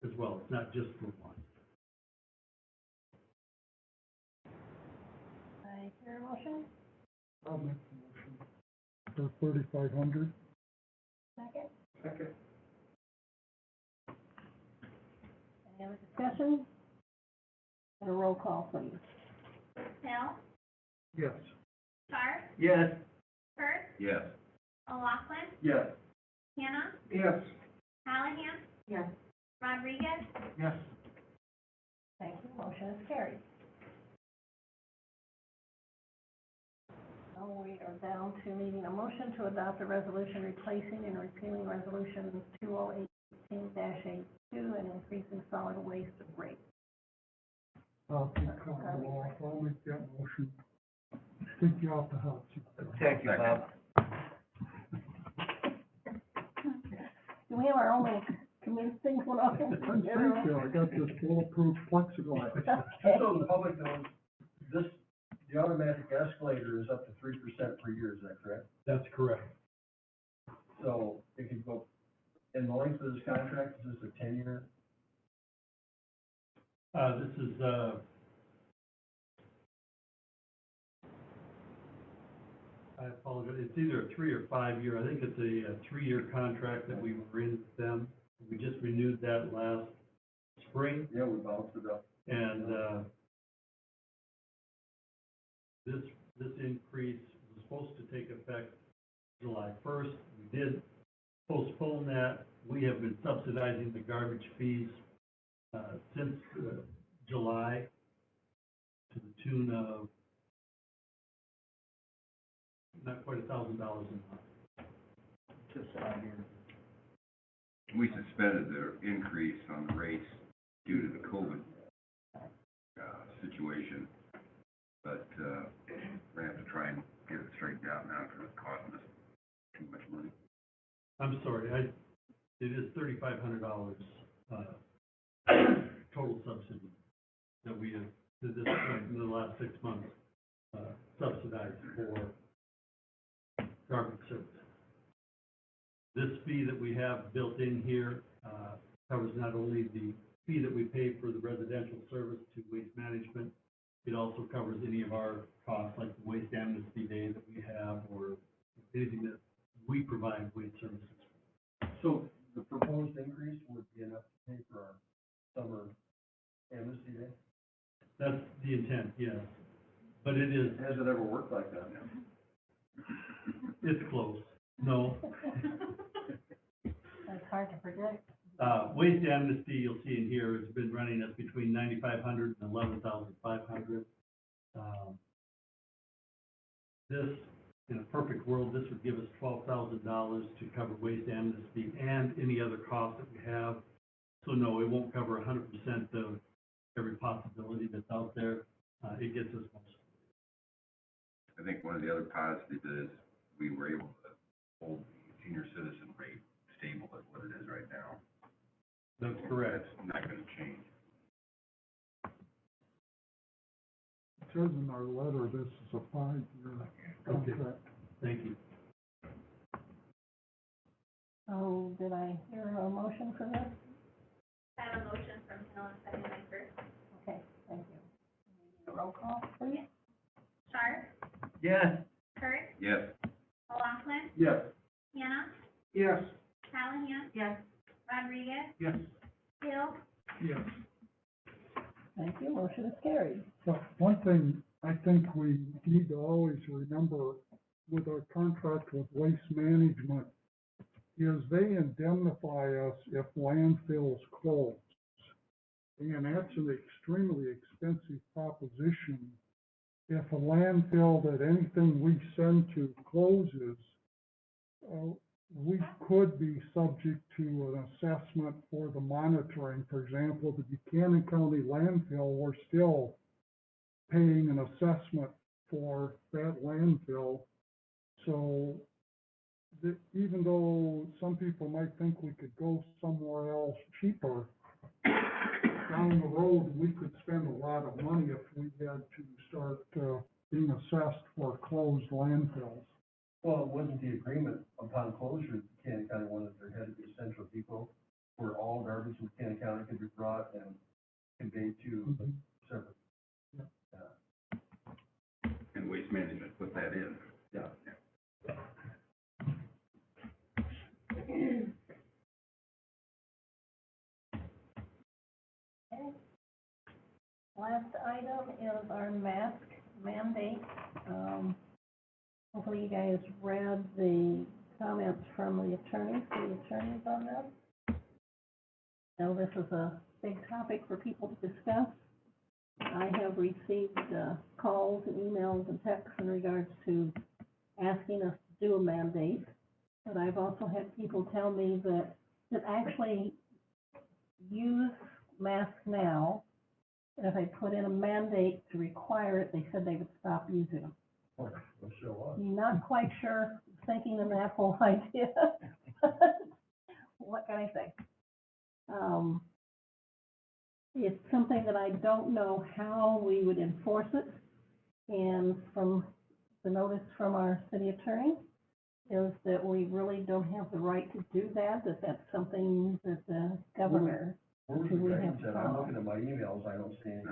as well. It's not just for one. I hear a motion, I'll make the motion for 3,500. second. Second. Any other discussion? And a roll call, please. Hill, Yes. Sharp, Yes. Kurtz, Yes. O'Loughlin, Yes. Hannah, Yes. Callahan, Yes. Rodriguez, Yes. Thank you, motion is carried. Now we are down to needing a motion to adopt a resolution replacing and repealing resolution 2018-82 and increasing solid waste rate. I'll make that motion. Take you off the hot seat. Thank you, Bob. Do we have our own convince things went off? Thank you, I got this bulletproof plexiglass. Just so the public knows, the automatic escalator is up to 3% per year, is that correct? That's correct. So it could go, in the length of this contract, is this a 10-year? This is, I apologize, it's either a 3 or 5 year, I think it's a 3-year contract that we were in with them. We just renewed that last spring, Yeah, we bounced it up. and, this increase was supposed to take effect July 1st. We did postpone that. We have been subsidizing the garbage fees, since, July to the tune of not quite $1,000 a month. Just 5 years. We suspended the increase on the rates due to the COVID, situation. But, we're gonna have to try and get it straightened out now because it's costing us too much money. I'm sorry, it is $3,500, total subsidy that we have, to this point, in the last 6 months, subsidized for garbage service. This fee that we have built in here, covers not only the fee that we pay for the residential service to Waste Management, it also covers any of our costs, like the Waste Amnesty Day that we have, or anything that we provide waste services. So the proposed increase would be enough to pay for our summer amnesty day? That's the intent, yes. But it is, Has it ever worked like that? it's close. No. That's hard to predict. Waste Amnesty, you'll see in here, has been running us between 9,500 and 11,500. This, in a perfect world, this would give us $12,000 to cover Waste Amnesty and any other costs that we have. So no, it won't cover 100% of every possibility that's out there. It gets us most. I think one of the other positives is we were able to hold the senior citizen rate stable at what it is right now. That's correct. That's not gonna change. It says in our letter, this is a 5-year contract. Thank you. Oh, did I hear a motion for this? I have a motion from Hill and second by Kurt. Okay, thank you. A roll call, please. Sharp, Yes. Kurt, Yes. McLaughlin, Yes. Hannah, Yes. Callahan, Yes. Rodriguez, Yes. Hill, Yes. Thank you, motion is carried. But one thing I think we need to always remember with our contract with Waste Management is they indemnify us if landfills close. And that's an extremely expensive proposition. If a landfill that anything we send to closes, we could be subject to an assessment for the monitoring. For example, the Buchanan County landfill, we're still paying an assessment for that landfill. So even though some people might think we could go somewhere else cheaper, down the road, we could spend a lot of money if we had to start being assessed for closed landfills. Well, wasn't the agreement upon closure, Buchanan County wanted there had to be a central depot where all garbage in Buchanan County could be brought and conveyed to the separate. And Waste Management put that in. Yeah. Okay. Last item is our mask mandate. Hopefully you guys read the comments from the attorneys on this. Now, this is a big topic for people to discuss. I have received calls and emails and texts in regards to asking us to do a mandate. But I've also had people tell me that actually use masks now. And if I put in a mandate to require it, they said they would stop using them. Well, show up. Not quite sure, thinking of that whole idea. What can I say? It's something that I don't know how we would enforce it. And from the notice from our city attorney is that we really don't have the right to do that, that's something that the governor. Where's the guidance at? I'm looking at my emails, I don't see any.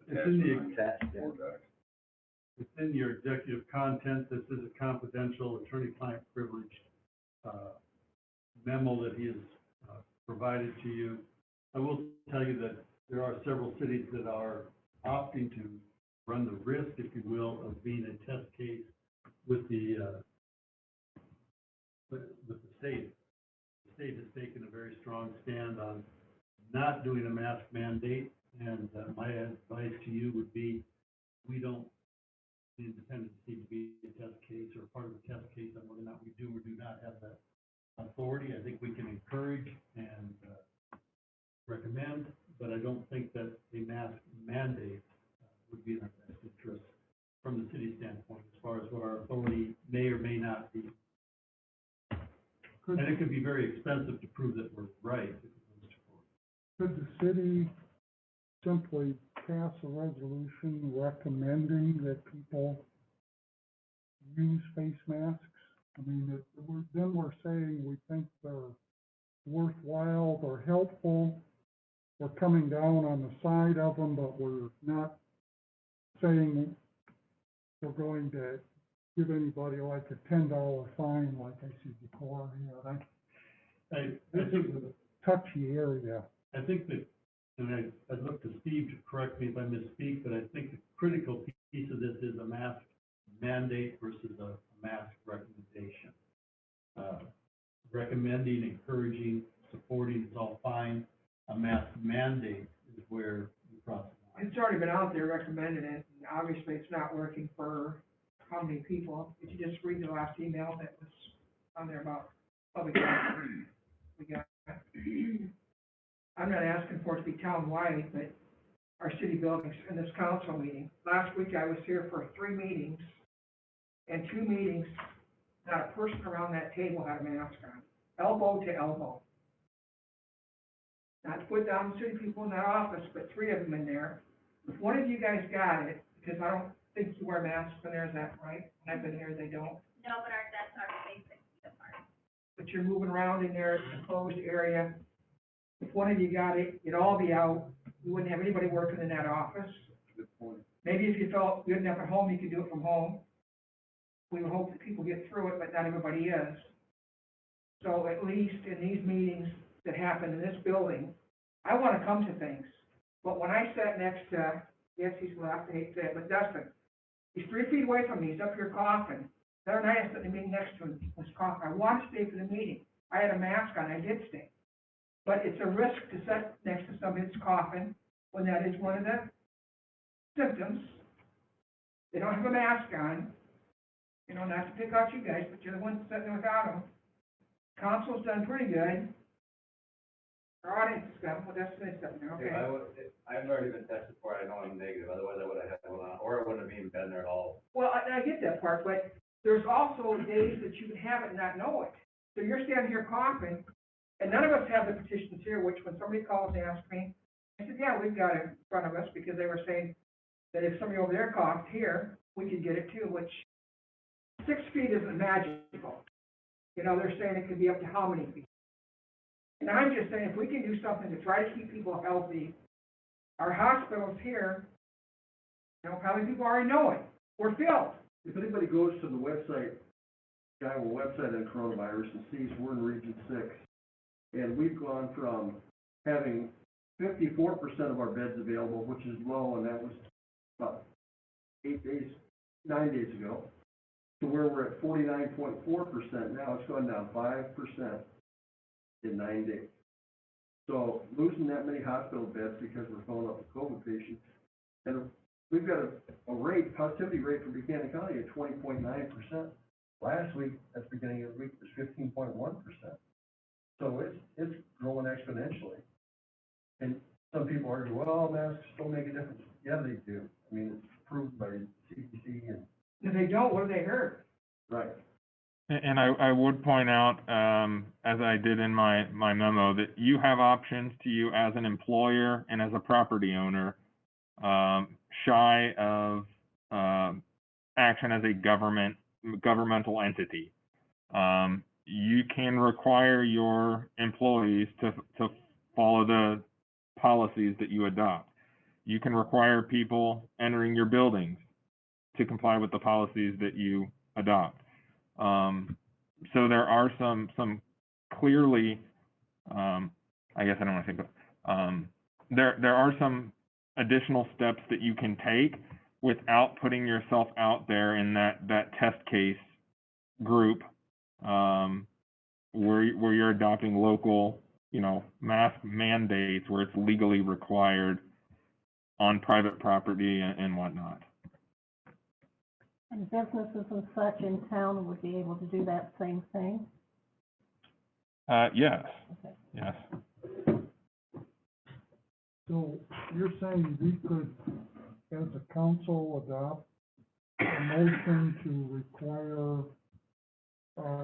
It's in the It's in your executive content. This is a confidential attorney-client privilege memo that he has provided to you. I will tell you that there are several cities that are opting to run the risk, if you will, of being a test case with the state. The state has taken a very strong stand on not doing a mask mandate, and my advice to you would be, we don't the independent seem to be a test case or part of a test case on whether or not we do or do not have that authority. I think we can encourage and recommend, but I don't think that a mask mandate would be in our best interest from the city standpoint, as far as what our authority may or may not be. And it could be very expensive to prove that we're right if it goes to court. Could the city simply pass a resolution recommending that people use face masks? I mean, then we're saying we think they're worthwhile, they're helpful, we're coming down on the side of them, but we're not saying we're going to give anybody like a $10 fine like I see before. This is a touchy area. I think that, and I'd look to Steve to correct me if I misspeak, but I think the critical piece of this is a mask mandate versus a mask recommendation. Recommending, encouraging, supporting is all fine. A mask mandate is where you cross the line. It's already been out there recommending it, and obviously it's not working for how many people? If you just read the last email that was on there about public health, we got. I I'm not asking for it to be town-wide, but our city buildings in this council meeting. Last week I was here for 3 meetings, and 2 meetings, not a person around that table had a mask on, elbow to elbow. Not to put down the city people in that office, but 3 of them in there. If one of you guys got it, because I don't think you wear masks in there, is that right? When I've been here, they don't. No, but that's our basic part. But you're moving around in there, it's a closed area. If one of you got it, you'd all be out, you wouldn't have anybody working in that office. Good point. Maybe if you felt good enough at home, you could do it from home. We would hope that people get through it, but not everybody is. So at least in these meetings that happen in this building, I wanna come to things. But when I sat next to, yes, he's left, I hate to say it, but Dustin, he's 3 feet away from me, he's up here coughing. The other night I sat in the meeting next to him, he was coughing. I wanted to stay for the meeting. I had a mask on, I did stay. But it's a risk to sit next to somebody that's coughing when that is one of the symptoms. They don't have a mask on. You know, not to pick out you guys, but you're the ones sitting there without them. Council's done pretty good. Our audience has got them, well, that's nice up there, okay? I've already been tested for it, I know I'm negative, otherwise I would have had one on, or I wouldn't have even been there at all. Well, I get that part, but there's also days that you can have it and not know it. So you're standing here coughing, and none of us have the petitions here, which when somebody calls and asks me, I said, yeah, we've got it in front of us, because they were saying that if somebody over there coughed here, we could get it too, which 6 feet isn't magical. You know, they're saying it could be up to how many feet? And I'm just saying, if we can do something to try to keep people healthy, our hospitals here, you know, probably people already know it, we're filled. If anybody goes to the website, Iowa website on coronavirus and sees we're in Region 6, and we've gone from having 54% of our beds available, which is low, and that was about 9 days ago, to where we're at 49.4% now. It's gone down 5% in 9 days. So losing that many hospital beds because we're filling up with COVID patients, and we've got a rate, positivity rate for Buchanan County at 20.9%. Last week, at the beginning of the week, it was 15.1%. So it's growing exponentially. And some people argue, well, masks don't make a difference. Yeah, they do. I mean, it's proved by CDC and. If they don't, what do they hurt? Right. And I would point out, as I did in my memo, that you have options to you as an employer and as a property owner, shy of action as a governmental entity. You can require your employees to follow the policies that you adopt. You can require people entering your buildings to comply with the policies that you adopt. So there are some clearly, I guess I don't want to say, but there are some additional steps that you can take without putting yourself out there in that test case group, where you're adopting local, mask mandates where it's legally required on private property and whatnot. And businesses and such in town would be able to do that same thing? Yes. Okay. Yes. So you're saying we could, as a council, adopt a motion to require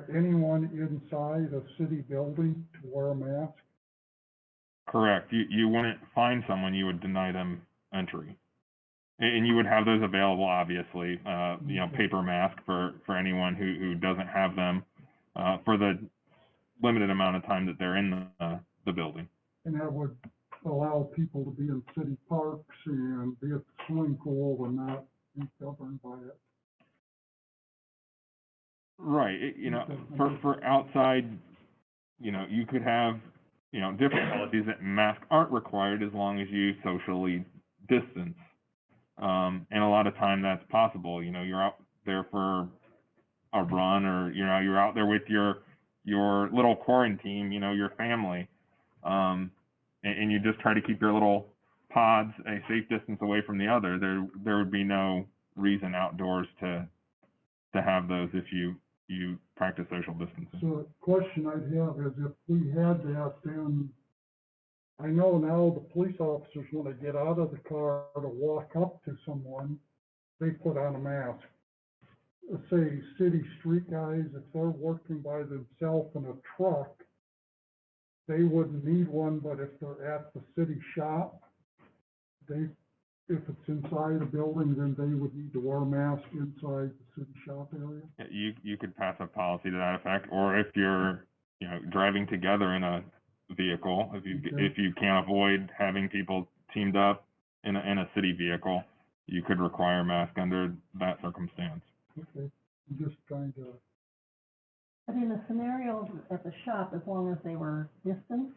anyone inside a city building to wear a mask? Correct. You wouldn't find someone, you would deny them entry. And you would have those available, obviously, paper mask for anyone who doesn't have them for the limited amount of time that they're in the building. And that would allow people to be in city parks and be at the swimming pool and not be governed by it. Right. For outside, you could have, different policies that masks aren't required as long as you socially distance. And a lot of time that's possible. You're out there for a run, or you're out there with your little quarantine, your family, and you just try to keep your little pods a safe distance away from the other. There would be no reason outdoors to have those if you practice social distancing. So the question I'd have is, if we had that, then I know now the police officers, when they get out of the car to walk up to someone, they put on a mask. Say, city street guys, if they're working by themselves in a truck, they wouldn't need one, but if they're at the city shop, if it's inside a building, then they would need to wear a mask inside the city shop area. You could pass a policy to that effect, or if you're, driving together in a vehicle, if you can't avoid having people teamed up in a city vehicle, you could require a mask under that circumstance. Okay, I'm just trying to, But in the scenario at the shop, as long as they were distanced,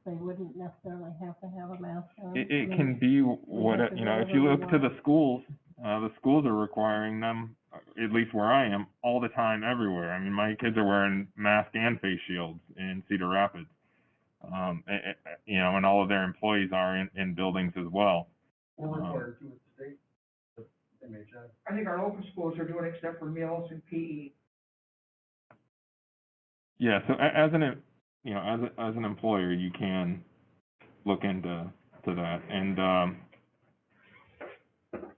they wouldn't necessarily have to have a mask on. It can be if you look to the schools are requiring them, at least where I am, all the time, everywhere. I mean, my kids are wearing masks and face shields in Cedar Rapids. And all of their employees are in buildings as well. We're required to with the state, the MHS. I think our local schools are doing it except for meals and PE. Yeah, so as an employer, you can look into that, and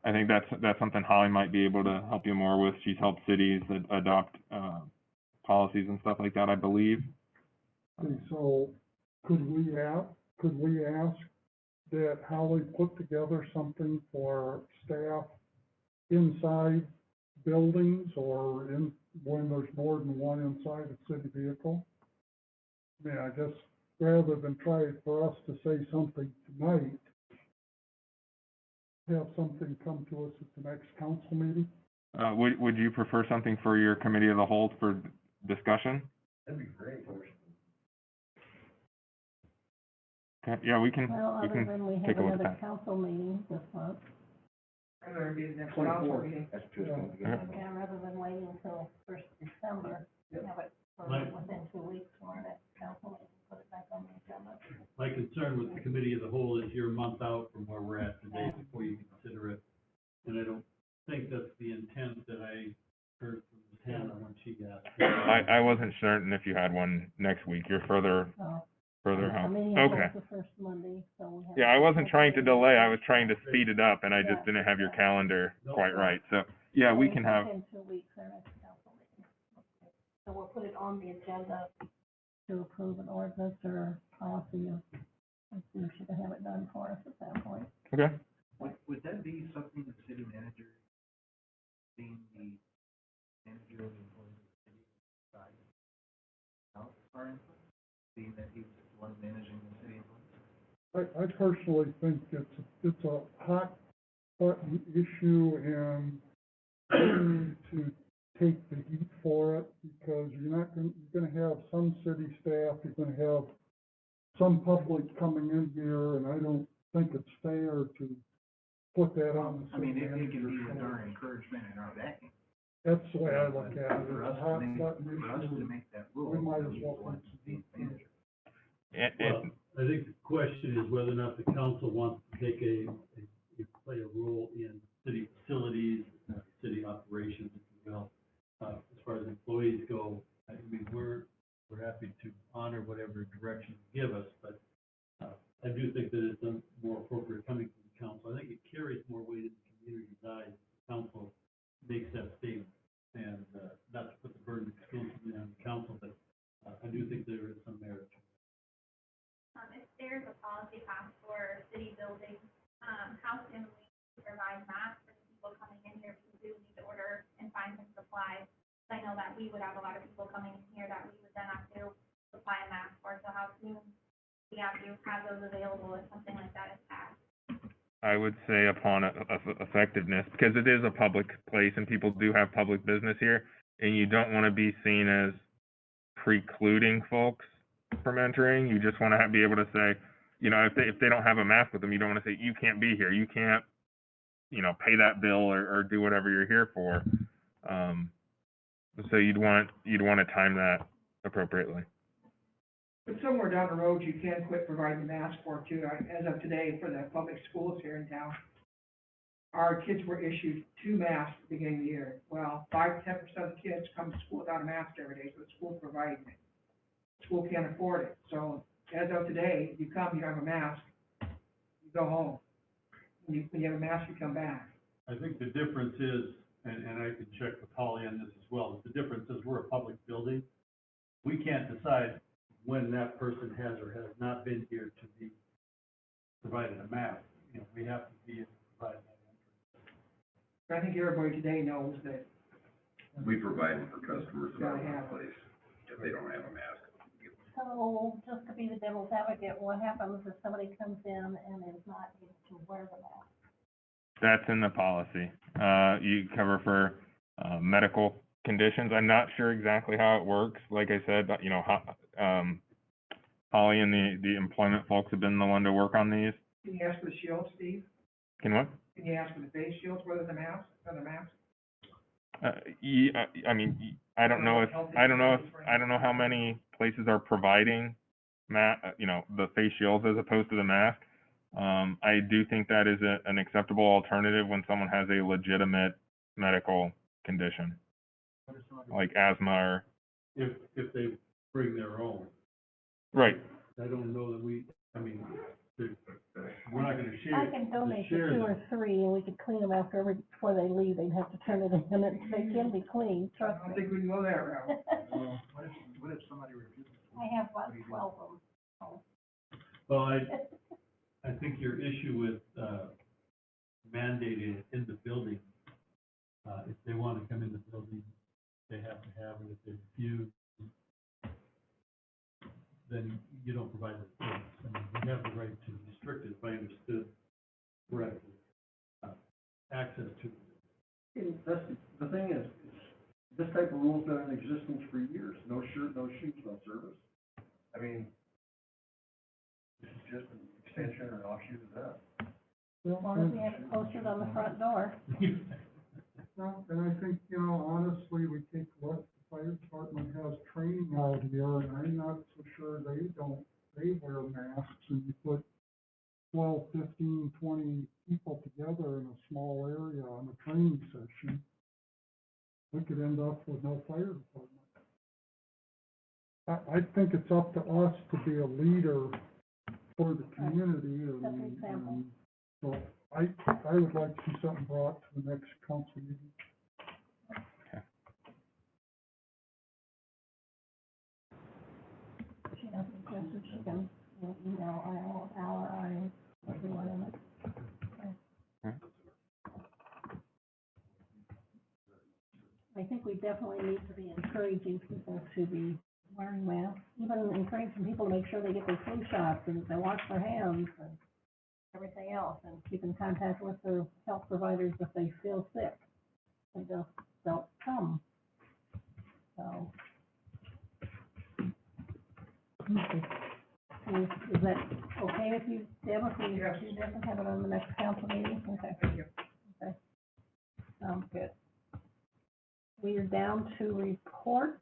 I think that's something Holly might be able to help you more with. She's helped cities adopt policies and stuff like that, I believe. okay, so could we ask that Holly put together something for staff inside buildings or when there's more than one inside a city vehicle? I mean, I guess rather than try for us to say something tonight, have something come to us at the next council meeting? Would you prefer something for your committee of the whole for discussion? That'd be great. Okay, yeah, we can Other than we take have a look at another that. council meeting this month, Rather than be the next council 24th. meeting. That's just gonna be Yeah. good. and rather than waiting until first December, have it for Right. within 2 weeks for our next council meeting, put it back on the agenda. My concern with the committee as a whole is you're a month out from where we're at today before you consider it. And I don't think that's the intent that I heard from Hannah when she asked. I wasn't certain if you had one next week. You're further Our out. meeting Okay. is the first Monday, so we have. Yeah, I wasn't trying to delay. I was trying to speed it up, and I just Yeah. didn't have your calendar No quite problem. right. So, yeah, we So can have, within 2 weeks, our next council meeting. Okay. So we'll put it on the agenda to approve an ordinance or policy of, we should have it done for us at that point. okay. Would that be something the city manager, being the manager of the employees of the city, decide out our input, being that he's the one managing the city employees? I personally think it's a hot button issue and we need to take the heat for it because you're gonna have some city staff, you're gonna have some public coming in here, and I don't think it's fair to put that on the I mean, city it can be manager's with our shoulders. encouragement and our backing. That's the way I look at it, For it's a us to hot make, button for us to issue. make that rule, We might as we well want put some the heat in it. manager. Well, I think the question is whether or not the council wants to take play a role in city facilities, city operations, if you will. As far as employees go, I mean, we're happy to honor whatever direction you give us, but I do think that it's more appropriate coming from the council. I think it carries more weight in the community's eyes if the council makes that statement. And not to put the burden exclusively on the council, but I do think there is some merit to it. If there's a policy passed for city buildings, how soon we provide masks for the people coming in here, because we would need to order and find some supplies. I know that we would have a lot of people coming in here that we would then have to supply a mask for, so how soon we have to have those available if something like that is passed? I would say upon effectiveness, because it is a public place and people do have public business here, and you don't want to be seen as precluding folks from entering. You just want to be able to say, if they don't have a mask with them, you don't want to say, you can't be here, you can't, pay that bill or do whatever you're here for. So you'd want to time that appropriately. But somewhere down the road, you can quit providing masks for too. As of today, for the public schools here in town, our kids were issued 2 masks at the beginning of the year. Well, 5 to 10% of the kids come to school without a mask every day, so the school providing it. School can't afford it, so as of today, you come, you have a mask, you go home. When you have a mask, you come back. I think the difference is, and I can check with Holly on this as well, the difference is we're a public building. We can't decide when that person has or has not been here to be provided a mask. You know, we have to be able to provide that information. I think everybody today knows that. We provide them for customers in our Gotta have it. place, if they don't have a mask. So, just to be the devil's advocate, what happens if somebody comes in and is not able to wear the mask? That's in the policy. You cover for, medical conditions. I'm not sure exactly how it works. Like I said, you know, Holly and the employment folks have been the one to work on these. Can you ask for the shield, Steve? Can what? Can you ask for the face shields, whether the mask, or the mask? Yeah, I mean, I don't know how many places are providing the face shields as opposed to the mask. I do think that is an acceptable alternative when someone has a legitimate medical condition, like asthma or. If they bring their own. Right. I don't know that we're not gonna share. I can donate you share 2 them. or 3, and we could clean them before they leave. They'd have to turn it in, and they can be clean, I trust don't me. think we can go that route. What if somebody refuses? I have about 12 of them. Well, I think your issue with, mandating it in the building, if they want to come in the building, they have to have it. If they refuse, then you don't provide the service. I mean, you have the right to restrict it, if I understood correctly, access to it. And that's, the thing is, this type of rule's been in existence for years. No shirt, no shoes, no service. I mean, this is just an extension or an offshoot of that. As long as we have it posted on the front door. Well, and I think, you know, honestly, we take what the fire department has training out here, and I'm not so sure they wear masks, and you put 12, 15, 20 people together in a small area on a training session, we could end up with no fire department. I think it's up to us to be a leader for the community, Set the example. and so I would like to see something brought to the next council meeting. She has suggested she can email Al or I, everyone in it. Okay. I think we definitely need to be encouraging people to be wearing masks, even encouraging people to make sure they get their flu shots and they wash their hands and everything else, and keep in contact with their health providers if they feel sick. They just don't come. So. Is that okay with you, Deb, if we Yes. do this and have it on the next council meeting? Okay. Thank you. Okay. Sounds good. We are down to reports.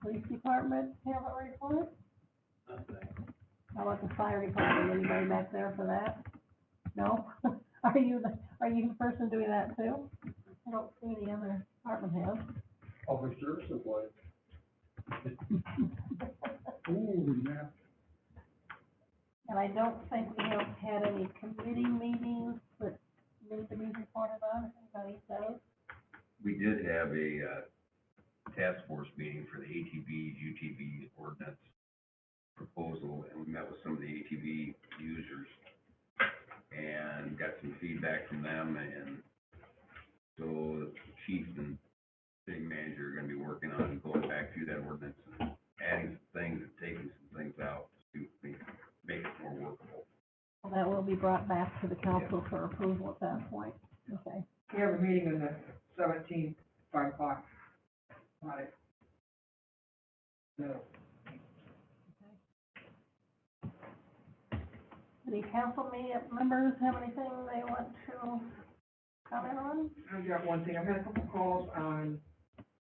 Police department have a report? How about the fire department? Anybody back there for that? No? Are you the person doing that too? I don't see any other department heads. Public services, like, Holy man. And I don't think we have had any committee meetings that need to be reported on, if anybody does. We did have a, task force meeting for the ATV, UTV ordinance proposal, and we met with some of the ATV users and got some feedback from them, and so the chief and city manager are gonna be working on going back through that ordinance and adding some things and taking some things out to make it more workable. Well, that will be brought back to the council for approval at that point. Okay. We have a meeting on the 17th, 5 o'clock. Got it. No. Any council members have anything they want to comment on? I've got one thing. I've had a couple calls on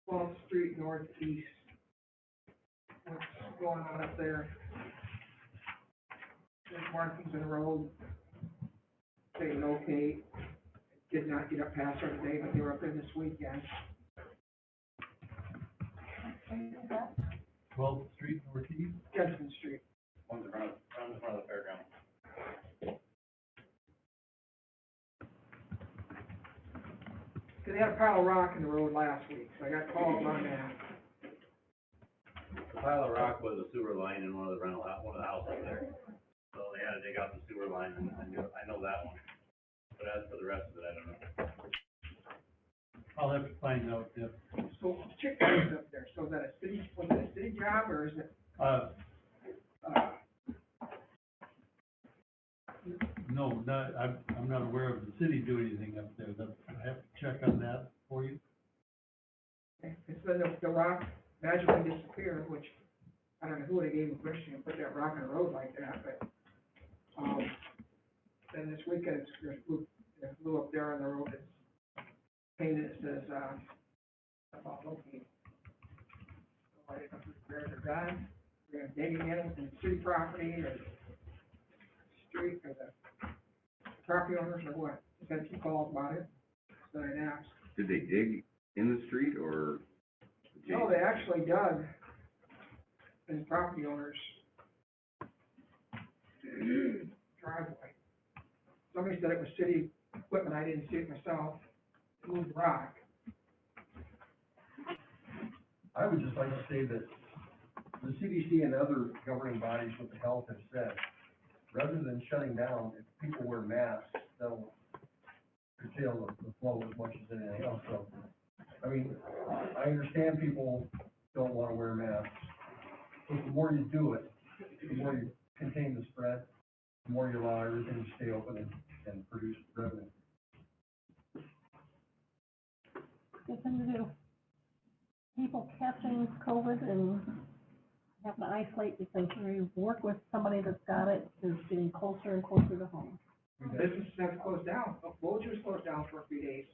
12th Street Northeast. What's going on up there? There's markings in the road. They locate. Did not get up past there today, but they were up there this weekend. 12th Street Northeast. Judson Street. One's around the front of the fairground. Cause they had a pile of rock in the road last week, so I got calls on that. The pile of rock was a sewer line in one of the houses there. So they had to dig out the sewer line, and I know that one. But as for the rest of it, I don't know. I'll have to find out, yeah. So chick is up there, so is that was it a city job or is it, No, not, I'm not aware of the city doing anything up there. I have to check on that for you. it's been the rock magically disappeared, which, I don't know who would have gave him permission to put that rock in the road like that, but, then this weekend, there's blue up there on the road, it's painted, it says, about located. So I didn't know if the repairs are done, we're gonna dig again in city property or street or the property owners or what? Just had a few calls about it, so I asked. Did they dig in the street or? No, they actually dug in the property owner's driveway. Somebody said it was city equipment, I didn't see it myself, it moved rock. I would just like to say that the CDC and other governing bodies with the health have said, rather than shutting down, if people wear masks, they'll curtail the flow as much as anything else. So, I mean, I understand people don't want to wear masks, but the more you do it, the more you contain the spread, the more you allow everything to stay open and produce revenue. Good thing to do. People catching COVID and having to isolate because you work with somebody that's got it is getting closer and closer to home. Businesses have to close down, Bolger's closed down for a few days.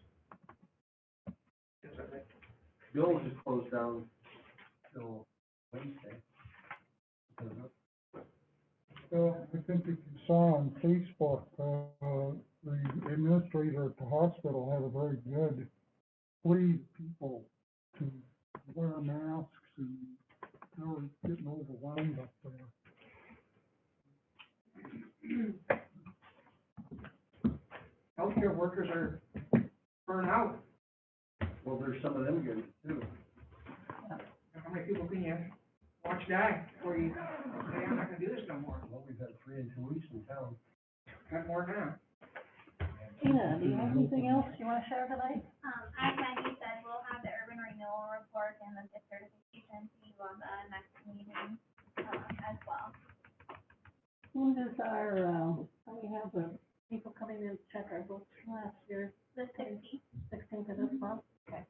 Bill's is closed down till Wednesday. Well, I think if you saw on Facebook, the administrator at the hospital had a very good plea people to wear masks, and they were getting overwhelmed up there. Healthcare workers are burnt out. Well, there's some of them getting it too. How many people can you watch die before you say, I'm not gonna do this no more? Well, we've had 3 in 2 weeks in town. Got more now. Tina, do you have anything else you wanna share tonight? As Maggie said, we'll have the urban renewal report and the gift certification to you on the next meeting, as well. When does our, we have the people coming in to check our books from last year? The 60th. 16th of this month? Okay.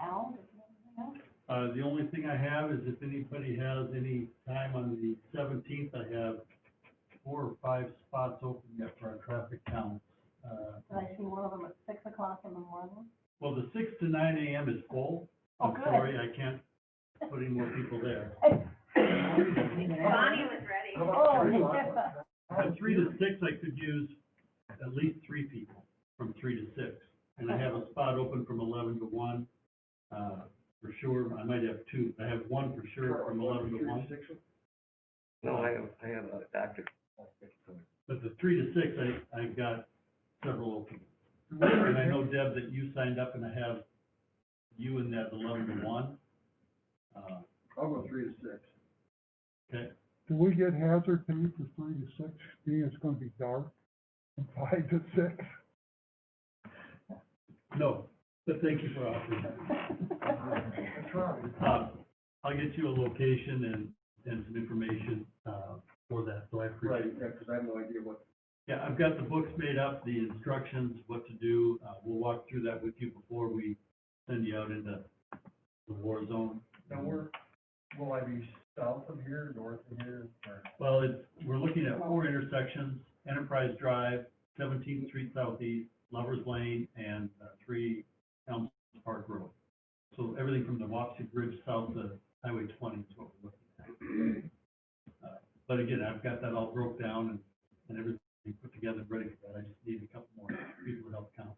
Al, do you have anything else? The only thing I have is if anybody has any time on the 17th, I have 4 or 5 spots open yet for our traffic counts. Did I see one of them at 6 o'clock in the morning? Well, the 6 to 9 a.m. is full. Oh, I'm good. sorry, I can't put any more people there. Bonnie was ready. Oh, From 3 to 6, I could use at least 3 people from 3 to 6. And I have a spot open from 11 to 1, for sure. I might have 2. I have 1 for sure from 11 to 1. No, I have a doctor. But the 3 to 6, I got several open. And I know, Deb, that you signed up and I have you in that 11 to 1. I'll go 3 to 6. Okay, Do we get hazard pay for 3 to 6, being it's gonna be dark, and 5 to 6? no, but thank you for offering. That's right. I'll get you a location and some information, for that, so I appreciate Right, it. yeah, because I have no idea what. Yeah, I've got the books made up, the instructions, what to do. We'll walk through that with you before we send you out into the war zone. Now, will I be south of here, north of here, or? Well, we're looking at 4 intersections: Enterprise Drive, 17th Street Southeast, Lovers Lane, and 3 Elm Park Road. So everything from the Wapsie Bridge south to Highway 20 is what we're looking at. But again, I've got that all broke down and everything put together, ready for that. I just need a couple more people to help count.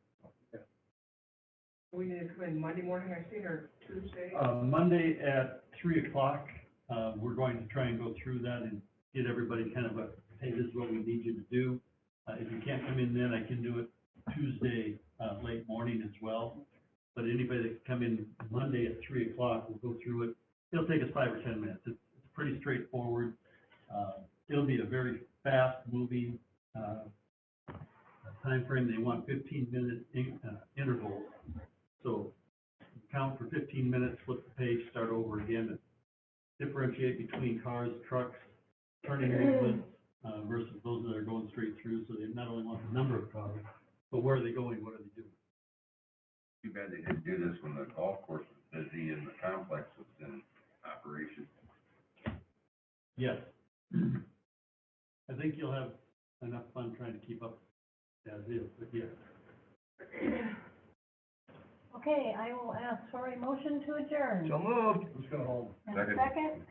We need to come in Monday morning, I see, or Tuesday? Monday at 3:00, we're going to try and go through that and get everybody kind of hey, this is what we need you to do. If you can't come in then, I can do it Tuesday, late morning as well. But anybody that can come in Monday at 3:00, we'll go through it. It'll take us 5 or 10 minutes. It's pretty straightforward. It'll be a very fast-moving, timeframe. They want 15-minute, intervals. So count for 15 minutes, flip the page, start over again, and differentiate between cars, trucks, turning movements, versus those that are going straight through. So they not only want the number of cars, but where are they going, what are they doing? Too bad they didn't do this when the golf course was busy and the complex was in operation. Yes. I think you'll have enough fun trying to keep up as is, but yes. Okay, I will ask for a motion to adjourn. So moved. Let's go home. And a Second.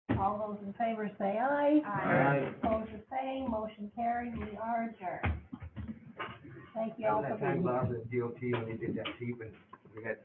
second. All those in favor say aye. Aye. Opposed, the same. Motion carried. We are adjourned. Thank you all for That being time here. Bob, the DOT, when they did that cheap, and we had,